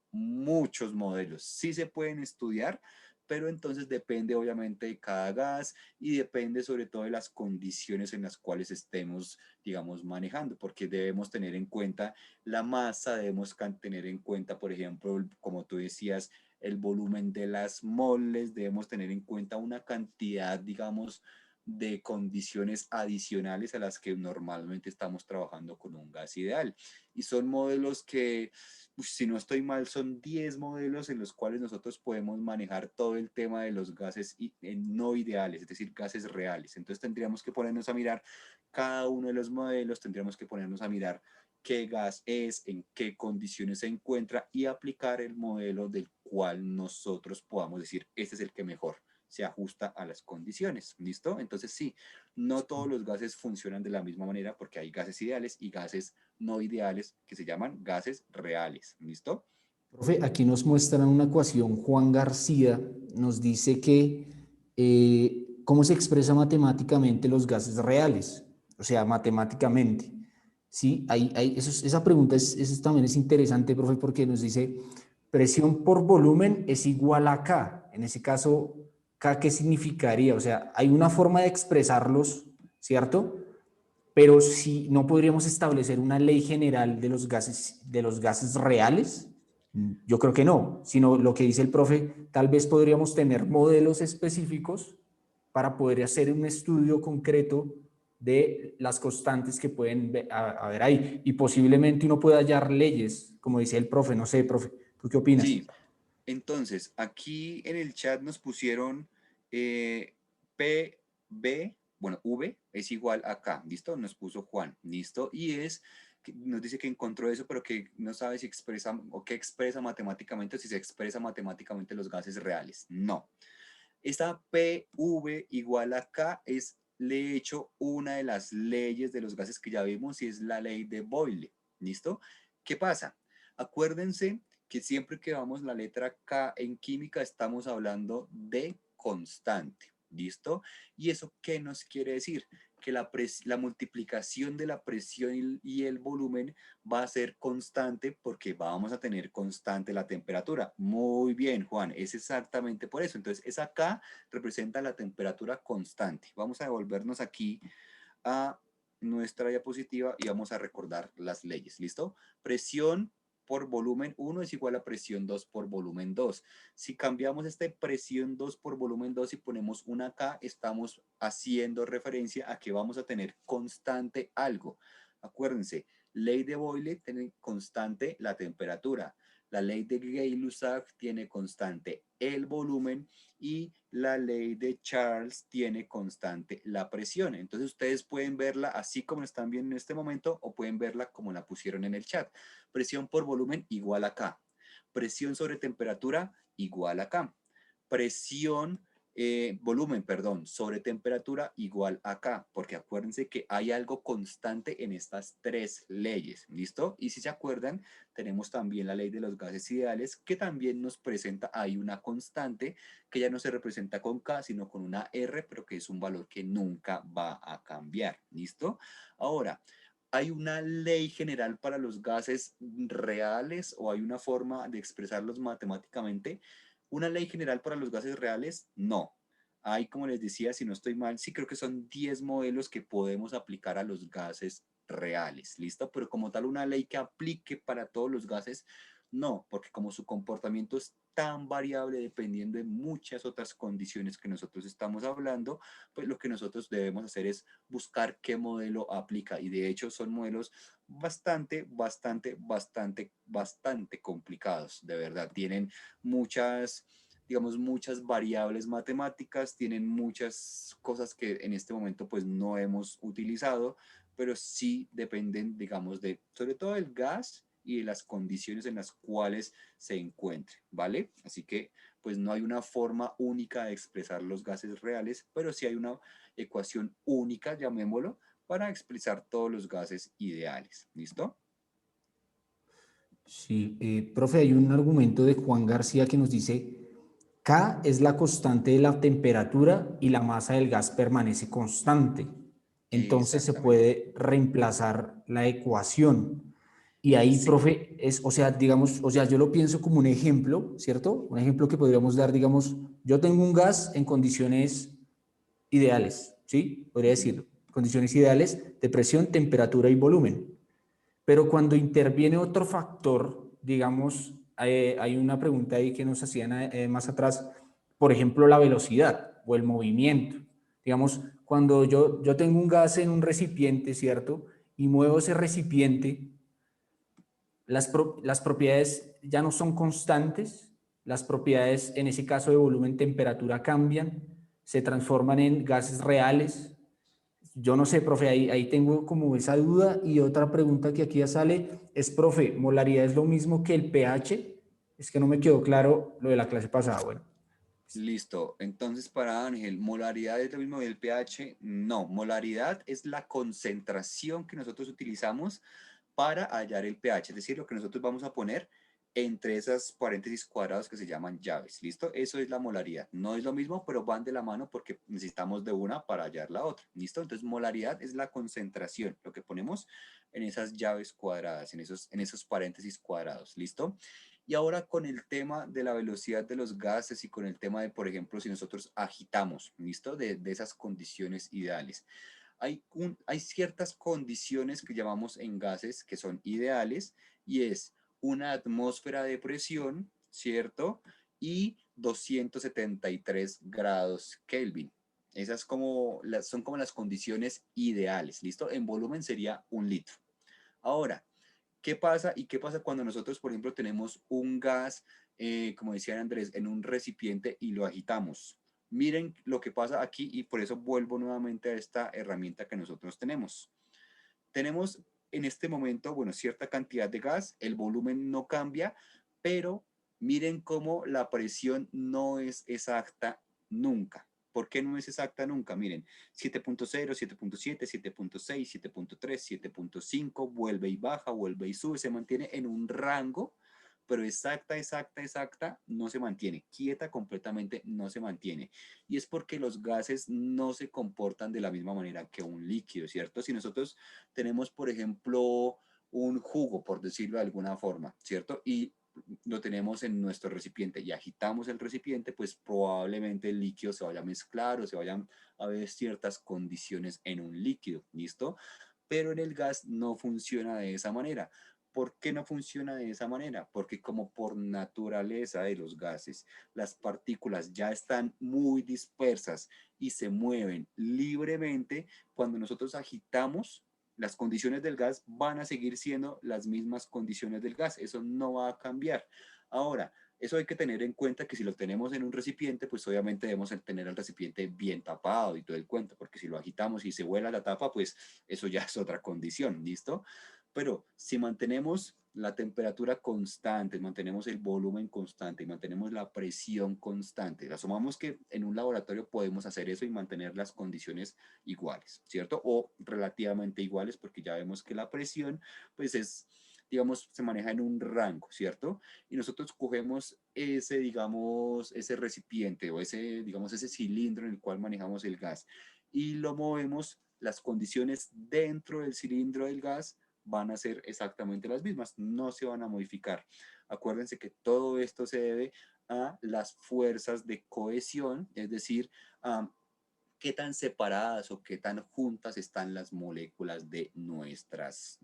Sí se pueden estudiar, pero entonces depende obviamente de cada gas y depende sobre todo de las condiciones en las cuales estemos, digamos, manejando, porque debemos tener en cuenta la masa, debemos tener en cuenta, por ejemplo, como tú decías, el volumen de las moles, debemos tener en cuenta una cantidad, digamos, de condiciones adicionales a las que normalmente estamos trabajando con un gas ideal. Y son modelos que, si no estoy mal, son 10 modelos en los cuales nosotros podemos manejar todo el tema de los gases no ideales, es decir, gases reales. Entonces tendríamos que ponernos a mirar cada uno de los modelos, tendríamos que ponernos a mirar qué gas es, en qué condiciones se encuentra y aplicar el modelo del cual nosotros podamos decir, este es el que mejor se ajusta a las condiciones, ¿listo? Entonces sí, no todos los gases funcionan de la misma manera porque hay gases ideales y gases no ideales que se llaman gases reales, ¿listo? Profe, aquí nos muestran una ecuación. Juan García nos dice que cómo se expresa matemáticamente los gases reales, o sea, matemáticamente. Sí, esa pregunta también es interesante, profe, porque nos dice presión por volumen es igual a K. En ese caso, K, ¿qué significaría? O sea, hay una forma de expresarlos, ¿cierto? Pero si no podríamos establecer una ley general de los gases reales, yo creo que no, sino lo que dice el profe, tal vez podríamos tener modelos específicos para poder hacer un estudio concreto de las constantes que pueden haber ahí. Y posiblemente uno pueda hallar leyes, como dice el profe, no sé, profe, ¿tú qué opinas? Sí, entonces aquí en el chat nos pusieron PB, bueno, V es igual a K, ¿listo? Nos puso Juan, ¿listo? Y nos dice que encontró eso, pero que no sabe si expresa o qué expresa matemáticamente o si se expresa matemáticamente los gases reales. No. Esta PV igual a K es, le he hecho una de las leyes de los gases que ya vimos y es la ley de Boyle. ¿Listo? ¿Qué pasa? Acuérdense que siempre que vamos la letra K en química estamos hablando de constante. ¿Listo? ¿Y eso qué nos quiere decir? Que la multiplicación de la presión y el volumen va a ser constante porque vamos a tener constante la temperatura. Muy bien, Juan, es exactamente por eso. Entonces, esa K representa la temperatura constante. Vamos a devolvernos aquí a nuestra diapositiva y vamos a recordar las leyes. ¿Listo? Presión por volumen 1 es igual a presión 2 por volumen 2. Si cambiamos esta presión 2 por volumen 2 y ponemos una K, estamos haciendo referencia a que vamos a tener constante algo. Acuérdense, ley de Boyle tiene constante la temperatura. La ley de Gay-Lussac tiene constante el volumen y la ley de Charles tiene constante la presión. Entonces ustedes pueden verla así como la están viendo en este momento o pueden verla como la pusieron en el chat. Presión por volumen igual a K. Presión sobre temperatura igual a K. Presión volumen, perdón, sobre temperatura igual a K, porque acuérdense que hay algo constante en estas tres leyes, ¿listo? Y si se acuerdan, tenemos también la ley de los gases ideales, que también nos presenta, hay una constante que ya no se representa con K, sino con una R, pero que es un valor que nunca va a cambiar, ¿listo? Ahora, ¿hay una ley general para los gases reales o hay una forma de expresarlos matemáticamente? ¿Una ley general para los gases reales? No. Hay, como les decía, si no estoy mal, sí creo que son 10 modelos que podemos aplicar a los gases reales, ¿listo? Pero como tal, una ley que aplique para todos los gases, No, porque como su comportamiento es tan variable dependiendo de muchas otras condiciones que nosotros estamos hablando, pues lo que nosotros debemos hacer es buscar qué modelo aplica. Y de hecho son modelos bastante complicados, de verdad. Tienen muchas, digamos, muchas variables matemáticas, tienen muchas cosas que en este momento pues no hemos utilizado, pero sí dependen, digamos, de sobre todo el gas y de las condiciones en las cuales se encuentre, ¿vale? Así que pues no hay una forma única de expresar los gases reales, pero sí hay una ecuación única, llamémoslo, para expresar todos los gases ideales. ¿Listo? Sí, profe, hay un argumento de Juan García que nos dice, K es la constante de la temperatura y la masa del gas permanece constante. Entonces se Exactamente. puede reemplazar la ecuación. Y ahí, Sí, profe, es, o sea, digamos, o sea, yo lo pienso como un ejemplo, ¿cierto? Un ejemplo que podríamos dar, digamos, yo tengo un gas en condiciones ideales, ¿sí? Podría decir, condiciones ideales de presión, temperatura y volumen. Pero cuando interviene otro factor, digamos, hay una pregunta ahí que nos hacían más atrás, por ejemplo, la velocidad o el movimiento. Digamos, cuando yo tengo un gas en un recipiente, ¿cierto? Y muevo ese recipiente, las propiedades ya no son constantes, las propiedades en ese caso de volumen, temperatura cambian, se transforman en gases reales. Yo no sé, profe, ahí tengo como esa duda. Y otra pregunta que aquí ya sale es, profe, ¿molaridad es lo mismo que el pH? Es que no me quedó claro lo de la clase pasada. Bueno, listo. Entonces, para Ángel, ¿molaridad es lo mismo que el pH? No, molaridad es la concentración que nosotros utilizamos para hallar el pH, es decir, lo que nosotros vamos a poner entre esas paréntesis cuadrados que se llaman llaves. ¿Listo? Eso es la molaridad. No es lo mismo, pero van de la mano porque necesitamos de una para hallar la otra. ¿Listo? Entonces, molaridad es la concentración, lo que ponemos en esas llaves cuadradas, en esos paréntesis cuadrados. ¿Listo? Y ahora con el tema de la velocidad de los gases y con el tema de, por ejemplo, si nosotros agitamos, ¿listo? De esas condiciones ideales. Hay ciertas condiciones que llamamos en gases que son ideales y es una atmósfera de presión, ¿cierto? Y 273 grados Kelvin. Esas son como las condiciones ideales, ¿listo? En volumen sería 1 litro. Ahora, ¿qué pasa? ¿Y qué pasa cuando nosotros, por ejemplo, tenemos un gas, como decía Andrés, en un recipiente y lo agitamos? Miren lo que pasa aquí y por eso vuelvo nuevamente a esta herramienta que nosotros tenemos. Tenemos en este momento, bueno, cierta cantidad de gas, el volumen no cambia, pero miren cómo la presión no es exacta nunca. ¿Por qué no es exacta nunca? Miren, 7.0, 7.7, 7.6, 7.3, 7.5, vuelve y baja, vuelve y sube, se mantiene en un rango, pero exacta, no se mantiene. Quieta completamente no se mantiene. Y es porque los gases no se comportan de la misma manera que un líquido, ¿cierto? Si nosotros tenemos, por ejemplo, un jugo, por decirlo de alguna forma, ¿cierto? Y lo tenemos en nuestro recipiente y agitamos el recipiente, pues probablemente el líquido se vaya a mezclar o se vayan a ver ciertas condiciones en un líquido, ¿listo? Pero en el gas no funciona de esa manera. ¿Por qué no funciona de esa manera? Porque como por naturaleza de los gases, las partículas ya están muy dispersas y se mueven libremente, cuando nosotros agitamos, las condiciones del gas van a seguir siendo las mismas condiciones del gas. Eso no va a cambiar. Ahora, eso hay que tener en cuenta que si lo tenemos en un recipiente, pues obviamente debemos tener el recipiente bien tapado y todo el cuento, porque si lo agitamos y se vuela la tapa, pues eso ya es otra condición, ¿listo? Pero si mantenemos la temperatura constante, mantenemos el volumen constante y mantenemos la presión constante, asumamos que en un laboratorio podemos hacer eso y mantener las condiciones iguales, ¿cierto? O relativamente iguales, porque ya vemos que la presión, pues es, digamos, se maneja en un rango, ¿cierto? Y nosotros cogemos ese, digamos, ese recipiente o ese, digamos, ese cilindro en el cual manejamos el gas y lo movemos, las condiciones dentro del cilindro del gas van a ser exactamente las mismas, no se van a modificar. Acuérdense que todo esto se debe a las fuerzas de cohesión, es decir, qué tan separadas o qué tan juntas están las moléculas de nuestras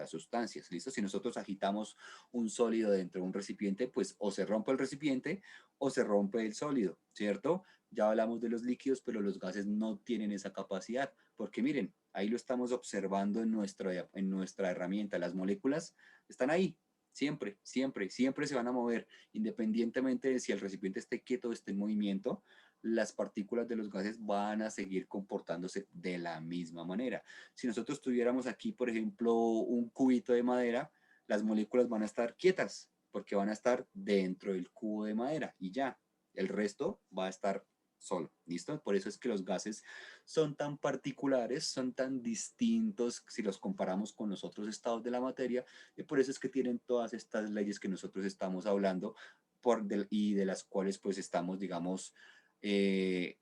sustancias. ¿Listo? Si nosotros agitamos un sólido dentro de un recipiente, pues o se rompe el recipiente o se rompe el sólido, ¿cierto? Ya hablamos de los líquidos, pero los gases no tienen esa capacidad, porque miren, ahí lo estamos observando en nuestra herramienta. Las moléculas están ahí, siempre, siempre, siempre se van a mover, independientemente de si el recipiente esté quieto o esté en movimiento. Las partículas de los gases van a seguir comportándose de la misma manera. Si nosotros tuviéramos aquí, por ejemplo, un cubito de madera, las moléculas van a estar quietas porque van a estar dentro del cubo de madera y ya. El resto va a estar solo, ¿listo? Por eso es que los gases son tan particulares, son tan distintos si los comparamos con los otros estados de la materia, y por eso es que tienen todas estas leyes que nosotros estamos hablando y de las cuales pues estamos, digamos, eh,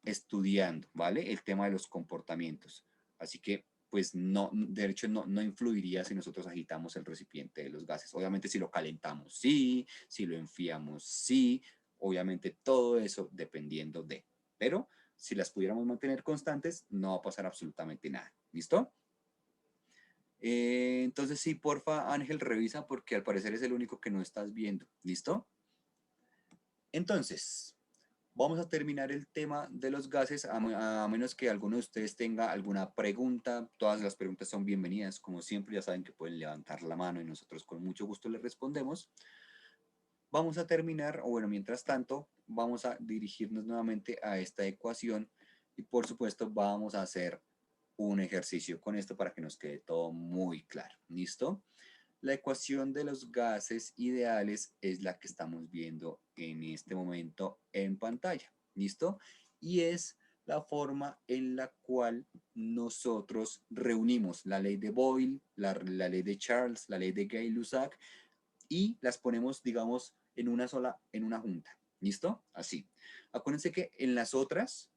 estudiando, ¿vale? El tema de los comportamientos. Así que, pues, no, de hecho, no influiría si nosotros agitamos el recipiente de los gases. Obviamente, si lo calentamos, sí, si lo enfriamos, sí, obviamente todo eso dependiendo de. Pero, si las pudiéramos mantener constantes, no va a pasar absolutamente nada. ¿Listo? Entonces, sí, porfa, Ángel, revisa porque al parecer es el único que no estás viendo. ¿Listo? Entonces, vamos a terminar el tema de los gases, a menos que alguno de ustedes tenga alguna pregunta. Todas las preguntas son bienvenidas. Como siempre, ya saben que pueden levantar la mano y nosotros con mucho gusto les respondemos. Vamos a terminar, o bueno, mientras tanto, vamos a dirigirnos nuevamente a esta ecuación y por supuesto vamos a hacer un ejercicio con esto para que nos quede todo muy claro. ¿Listo? La ecuación de los gases ideales es la que estamos viendo en este momento en pantalla. ¿Listo? Y es la forma en la cual nosotros reunimos la ley de Boyle, la ley de Charles, la ley de Gay-Lussac y las ponemos, digamos, en una junta. ¿Listo? Así. Acuérdense que en las otras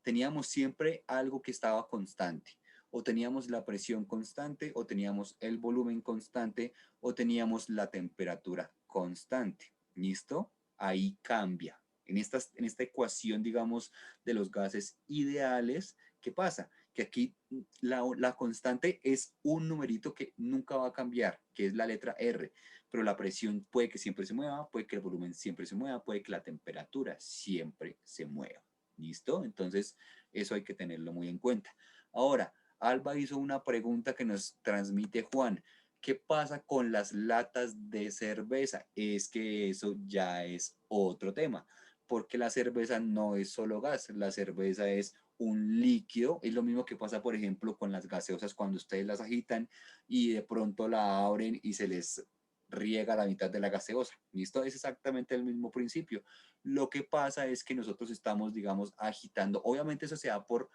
teníamos siempre algo que estaba constante. O teníamos la presión constante, o teníamos el volumen constante, o teníamos la temperatura constante. ¿Listo? Ahí cambia. En esta ecuación, digamos, de los gases ideales, ¿qué pasa? Que aquí la constante es un numerito que nunca va a cambiar, que es la letra R, pero la presión puede que siempre se mueva, puede que el volumen siempre se mueva, puede que la temperatura siempre se mueva. ¿Listo? Entonces, eso hay que tenerlo muy en cuenta. Ahora, Alba hizo una pregunta que nos transmite Juan. ¿Qué pasa con las latas de cerveza? Es que eso ya es otro tema, porque la cerveza no es solo gas, la cerveza es un líquido. Es lo mismo que pasa, por ejemplo, con las gaseosas cuando ustedes las agitan y de pronto la abren y se les riega la mitad de la gaseosa. ¿Listo? Es exactamente el mismo principio. Lo que pasa es que nosotros estamos, digamos, agitando. Obviamente eso se da por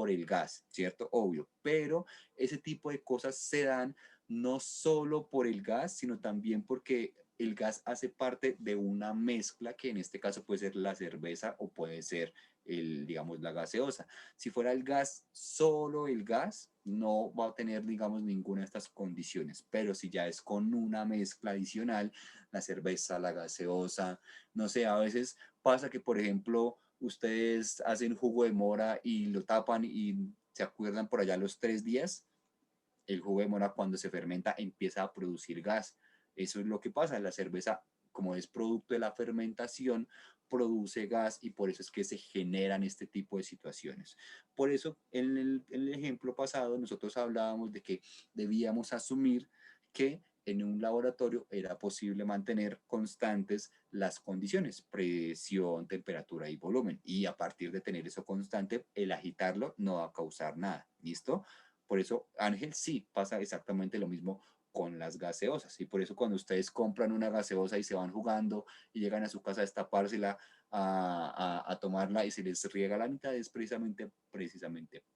el gas, ¿cierto? Obvio. Pero ese tipo de cosas se dan no solo por el gas, sino también porque el gas hace parte de una mezcla que en este caso puede ser la cerveza o puede ser digamos, la gaseosa. Si fuera el gas, solo el gas, no va a tener, digamos, ninguna de estas condiciones. Pero si ya es con una mezcla adicional, la cerveza, la gaseosa, no sé, a veces pasa que, por ejemplo, ustedes hacen jugo de mora y lo tapan y se acuerdan por allá los 3 días, el jugo de mora cuando se fermenta empieza a producir gas. Eso es lo que pasa. La cerveza, como es producto de la fermentación, produce gas y por eso es que se generan este tipo de situaciones. Por eso en el ejemplo pasado nosotros hablábamos de que debíamos asumir que en un laboratorio era posible mantener constantes las condiciones, presión, temperatura y volumen. Y a partir de tener eso constante, el agitarlo no va a causar nada. ¿Listo? Por eso, Ángel, sí, pasa exactamente lo mismo con las gaseosas. Y por eso cuando ustedes compran una gaseosa y se van jugando y llegan a su casa a destapársela, a tomarla y se les riega la mitad, es precisamente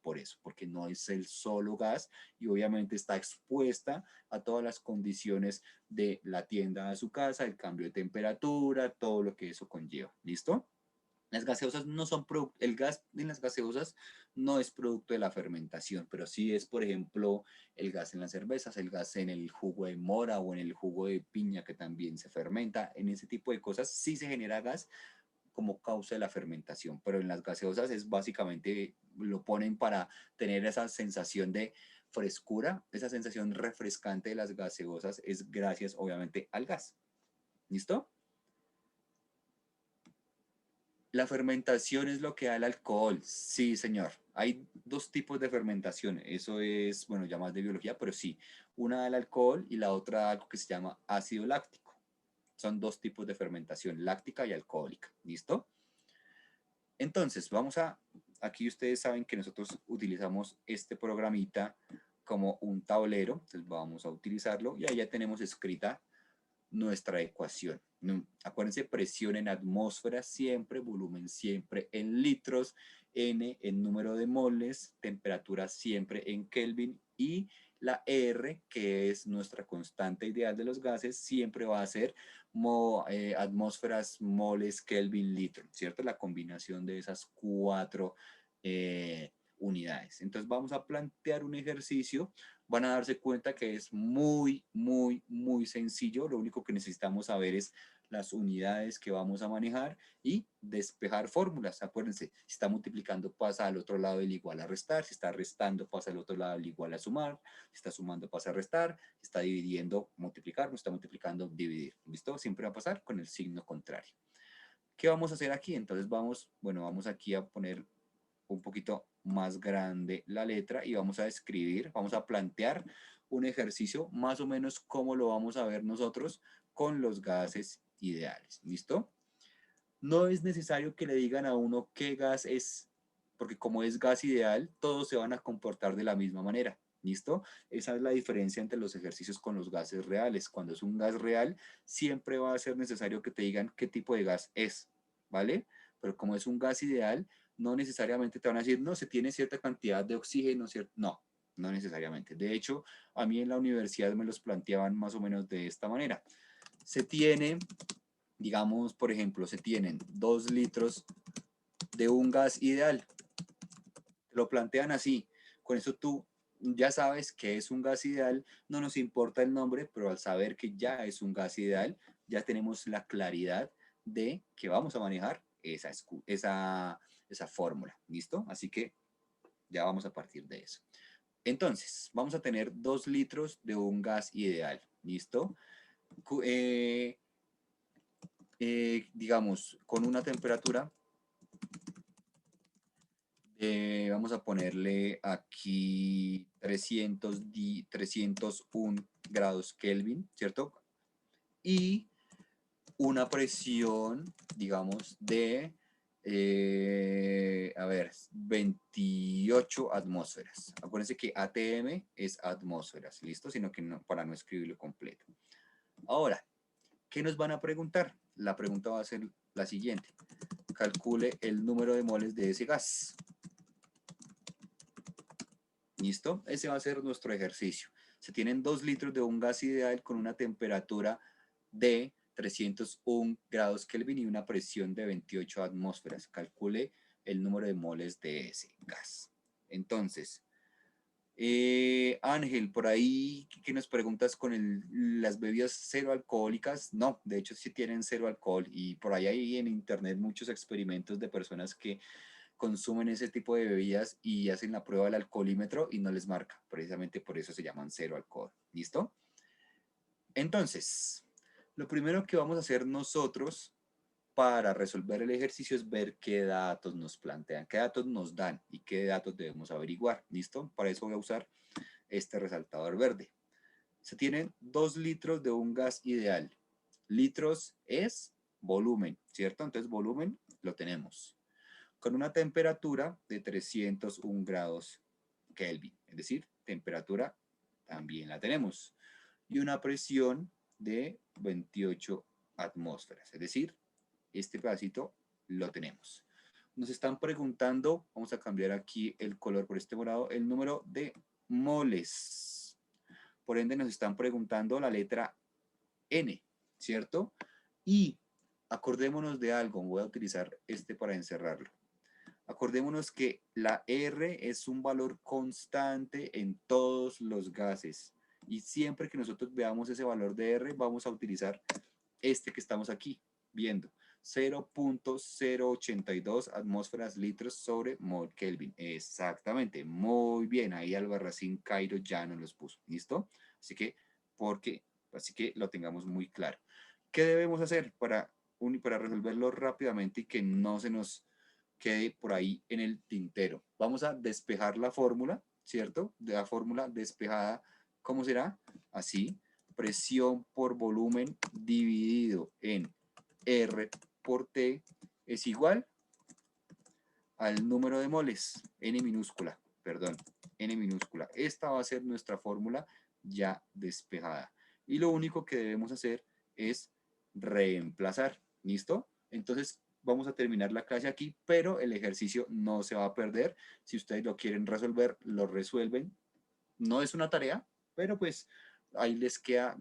por eso, porque no es el solo gas y obviamente está expuesta a todas las condiciones de la tienda a su casa, el cambio de temperatura, todo lo que eso conlleva. ¿Listo? Las gaseosas no son el gas en las gaseosas no es producto de la fermentación, pero sí es, por ejemplo, el gas en las cervezas, el gas en el jugo de mora o en el jugo de piña que también se fermenta. En ese tipo de cosas sí se genera gas, como causa de la fermentación, pero en las gaseosas es básicamente, lo ponen para tener esa sensación de frescura, esa sensación refrescante de las gaseosas es gracias obviamente al gas. ¿Listo? La fermentación es lo que da el alcohol. Sí, señor. Hay dos tipos de fermentación. Eso es, bueno, ya más de biología, pero sí. Una da el alcohol y la otra algo que se llama ácido láctico. Son dos tipos de fermentación, láctica y alcohólica. ¿Listo? Entonces, aquí ustedes saben que nosotros utilizamos este programita como un tablero. Entonces vamos a utilizarlo y ahí ya tenemos escrita nuestra ecuación. Acuérdense, presión en atmósfera siempre, volumen siempre en litros, N en número de moles, temperatura siempre en Kelvin y la R, que es nuestra constante ideal de los gases, siempre va a ser atmósferas, moles, Kelvin, litro, ¿cierto? La combinación de esas cuatro unidades. Entonces vamos a plantear un ejercicio. Van a darse cuenta que es muy, muy, muy sencillo. Lo único que necesitamos saber es las unidades que vamos a manejar y despejar fórmulas. Acuérdense, si está multiplicando pasa al otro lado del igual a restar, si está restando pasa al otro lado del igual a sumar, si está sumando pasa a restar, si está dividiendo, multiplicar, no está multiplicando, dividir. ¿Listo? Siempre va a pasar con el signo contrario. ¿Qué vamos a hacer aquí? Entonces vamos aquí a poner un poquito más grande la letra y vamos a escribir, vamos a plantear un ejercicio más o menos como lo vamos a ver nosotros con los gases ideales. ¿Listo? No es necesario que le digan a uno qué gas es, porque como es gas ideal, todos se van a comportar de la misma manera. ¿Listo? Esa es la diferencia entre los ejercicios con los gases reales. Cuando es un gas real, siempre va a ser necesario que te digan qué tipo de gas es, ¿vale? Pero como es un gas ideal, no necesariamente te van a decir, no, se tiene cierta cantidad de oxígeno, ¿cierto? No, no necesariamente. De hecho, a mí en la universidad me los planteaban más o menos de esta manera. Se tiene, digamos, por ejemplo, se tienen 2 litros de un gas ideal. Te lo plantean así. Con eso tú ya sabes que es un gas ideal, no nos importa el nombre, pero al saber que ya es un gas ideal, ya tenemos la claridad de que vamos a manejar esa fórmula. ¿Listo? Así que ya vamos a partir de eso. Entonces, vamos a tener 2 litros de un gas ideal. ¿Listo? Digamos, con una temperatura vamos a ponerle aquí 301 grados Kelvin, ¿cierto? Y una presión, digamos, de, 28 atmósferas. Acuérdense que ATM es atmósferas, ¿listo? Sino que no, para no escribirlo completo. Ahora, ¿qué nos van a preguntar? La pregunta va a ser la siguiente. Calcule el número de moles de ese gas. ¿Listo? Ese va a ser nuestro ejercicio. Se tienen 2 litros de un gas ideal con una temperatura de 301 grados Kelvin y una presión de 28 atmósferas. Calcule el número de moles de ese gas. Entonces, Ángel, por ahí, ¿qué nos preguntas con las bebidas cero alcohólicas? No, de hecho sí tienen cero alcohol y por ahí hay en internet muchos experimentos de personas que consumen ese tipo de bebidas y hacen la prueba del alcoholímetro y no les marca. Precisamente por eso se llaman cero alcohol. ¿Listo? Entonces, lo primero que vamos a hacer nosotros para resolver el ejercicio es ver qué datos nos plantean, qué datos nos dan y qué datos debemos averiguar. ¿Listo? Para eso voy a usar este resaltador verde. Se tienen 2 litros de un gas ideal. Litros es volumen, ¿cierto? Entonces volumen lo tenemos. Con una temperatura de 301 grados Kelvin, es decir, temperatura también la tenemos. Y una presión de 28 atmósferas, es decir, este pedacito lo tenemos. Nos están preguntando, vamos a cambiar aquí el color por este morado, el número de moles. Por ende nos están preguntando la letra N, ¿cierto? Y acordémonos de algo, voy a utilizar este para encerrarlo. Acordémonos que la R es un valor constante en todos los gases y siempre que nosotros veamos ese valor de R vamos a utilizar este que estamos aquí viendo. 0.082 atmósferas litros sobre mol Kelvin. Exactamente, muy bien. Ahí Albarracín Cairo ya nos los puso. ¿Listo? Así que lo tengamos muy claro. ¿Qué debemos hacer para resolverlo rápidamente y que no se nos quede por ahí en el tintero? Vamos a despejar la fórmula, ¿cierto? De la fórmula despejada, ¿cómo será? Así, presión por volumen dividido en R por T es igual al número de moles, N minúscula. Esta va a ser nuestra fórmula ya despejada. Y lo único que debemos hacer es reemplazar. ¿Listo? Entonces vamos a terminar la clase aquí, pero el ejercicio no se va a perder. Si ustedes lo quieren resolver, lo resuelven. No es una tarea, pero pues ahí les queda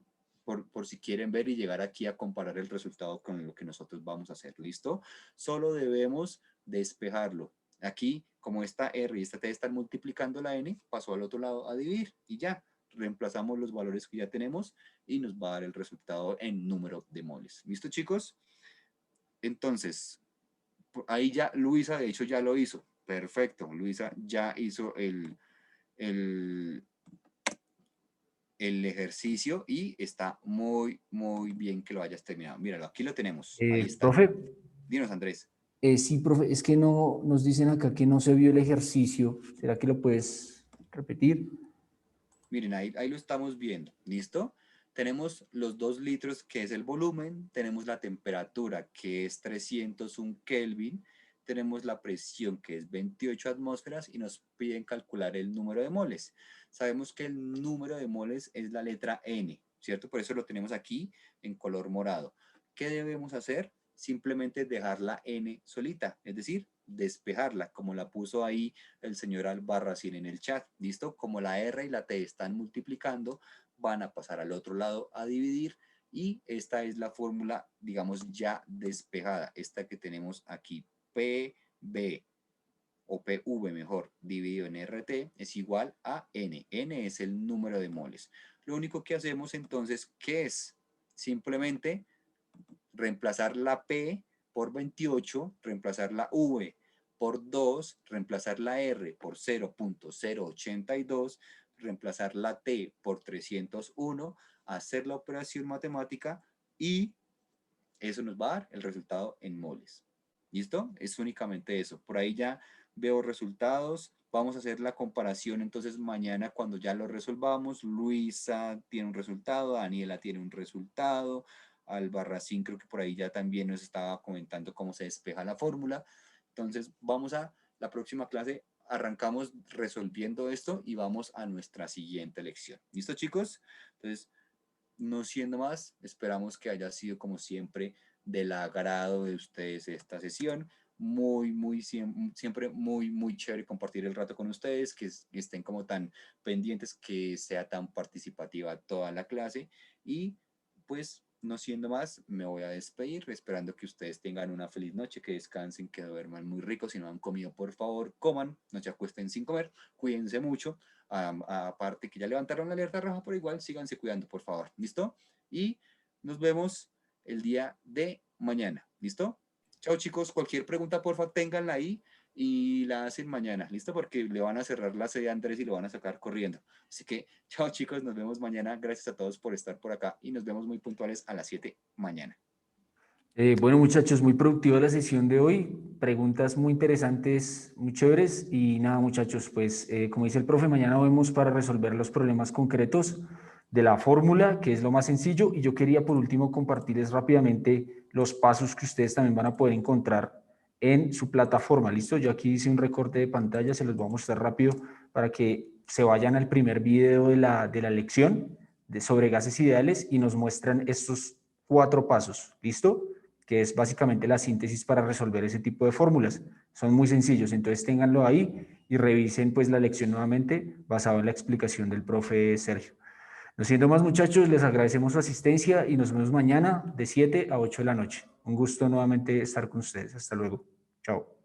por si quieren ver y llegar aquí a comparar el resultado con lo que nosotros vamos a hacer. ¿Listo? Solo debemos despejarlo. Aquí, como esta R y esta T están multiplicando la N, pasó al otro lado a dividir y ya. Reemplazamos los valores que ya tenemos y nos va a dar el resultado en número de moles. ¿Listo, chicos? Entonces, ahí ya Luisa, de hecho, ya lo hizo. Perfecto. Luisa ya hizo el ejercicio y está muy, muy bien que lo hayas terminado. Míralo, aquí lo tenemos. Ahí está. Profe, Dinos, Andrés. sí, profe, es que no nos dicen acá que no se vio el ejercicio. ¿Será que lo puedes repetir? Miren, ahí lo estamos viendo. ¿Listo? Tenemos los 2 litros, que es el volumen. Tenemos la temperatura, que es 301 Kelvin. Tenemos la presión, que es 28 atmósferas. Y nos piden calcular el número de moles. Sabemos que el número de moles es la letra N, ¿cierto? Por eso lo tenemos aquí en color morado. ¿Qué debemos hacer? Simplemente dejar la N solita, es decir, despejarla, como la puso ahí el señor Albarracín en el chat. ¿Listo? Como la R y la T están multiplicando, van a pasar al otro lado a dividir y esta es la fórmula, digamos, ya despejada. Esta que tenemos aquí, PB o PV mejor, dividido en RT es igual a N. N es el número de moles. Lo único que hacemos entonces, ¿qué es? Simplemente reemplazar la P por 28, reemplazar la V por 2, reemplazar la R por 0.082, reemplazar la T por 301, hacer la operación matemática y eso nos va a dar el resultado en moles. ¿Listo? Es únicamente eso. Por ahí ya veo resultados. Vamos a hacer la comparación entonces mañana cuando ya lo resolvamos. Luisa tiene un resultado, Daniela tiene un resultado, Albarracín creo que por ahí ya también nos estaba comentando cómo se despeja la fórmula. Entonces vamos a la próxima clase, arrancamos resolviendo esto y vamos a nuestra siguiente lección. ¿Listo, chicos? Entonces, no siendo más, esperamos que haya sido como siempre del agrado de ustedes esta sesión. Siempre muy chévere compartir el rato con ustedes, que estén como tan pendientes, que sea tan participativa toda la clase. Y pues, no siendo más, me voy a despedir, esperando que ustedes tengan una feliz noche, que descansen, que duerman muy rico. Si no han comido, por favor, coman, no se acuesten sin comer, cuídense mucho. Aparte que ya levantaron la alerta roja, pero igual síganse cuidando, por favor. ¿Listo? Y nos vemos el día de mañana. ¿Listo? Chao, chicos. Cualquier pregunta, porfa, ténganla ahí y la hacen mañana. ¿Listo? Porque le van a cerrar la sede a Andrés y lo van a sacar corriendo. Así que, chao, chicos. Nos vemos mañana. Gracias a todos por estar por acá y nos vemos muy puntuales a las 7 mañana. Bueno, muchachos, muy productiva la sesión de hoy. Preguntas muy interesantes, muy chéveres. Y nada, muchachos, pues como dice el profe, mañana vemos para resolver los problemas concretos de la fórmula, que es lo más sencillo. Y yo quería por último compartirles rápidamente los pasos que ustedes también van a poder encontrar en su plataforma. ¿Listo? Yo aquí hice un recorte de pantalla, se los voy a mostrar rápido para que se vayan al primer video de la lección sobre gases ideales y nos muestran estos 4 pasos. ¿Listo? Que es básicamente la síntesis para resolver ese tipo de fórmulas. Son muy sencillos, entonces ténganlo ahí y revisen pues la lección nuevamente basado en la explicación del profe Sergio. No siendo más, muchachos, les agradecemos su asistencia y nos vemos mañana de 7 a 8 de la noche. Un gusto nuevamente estar con ustedes. Hasta luego. Chao.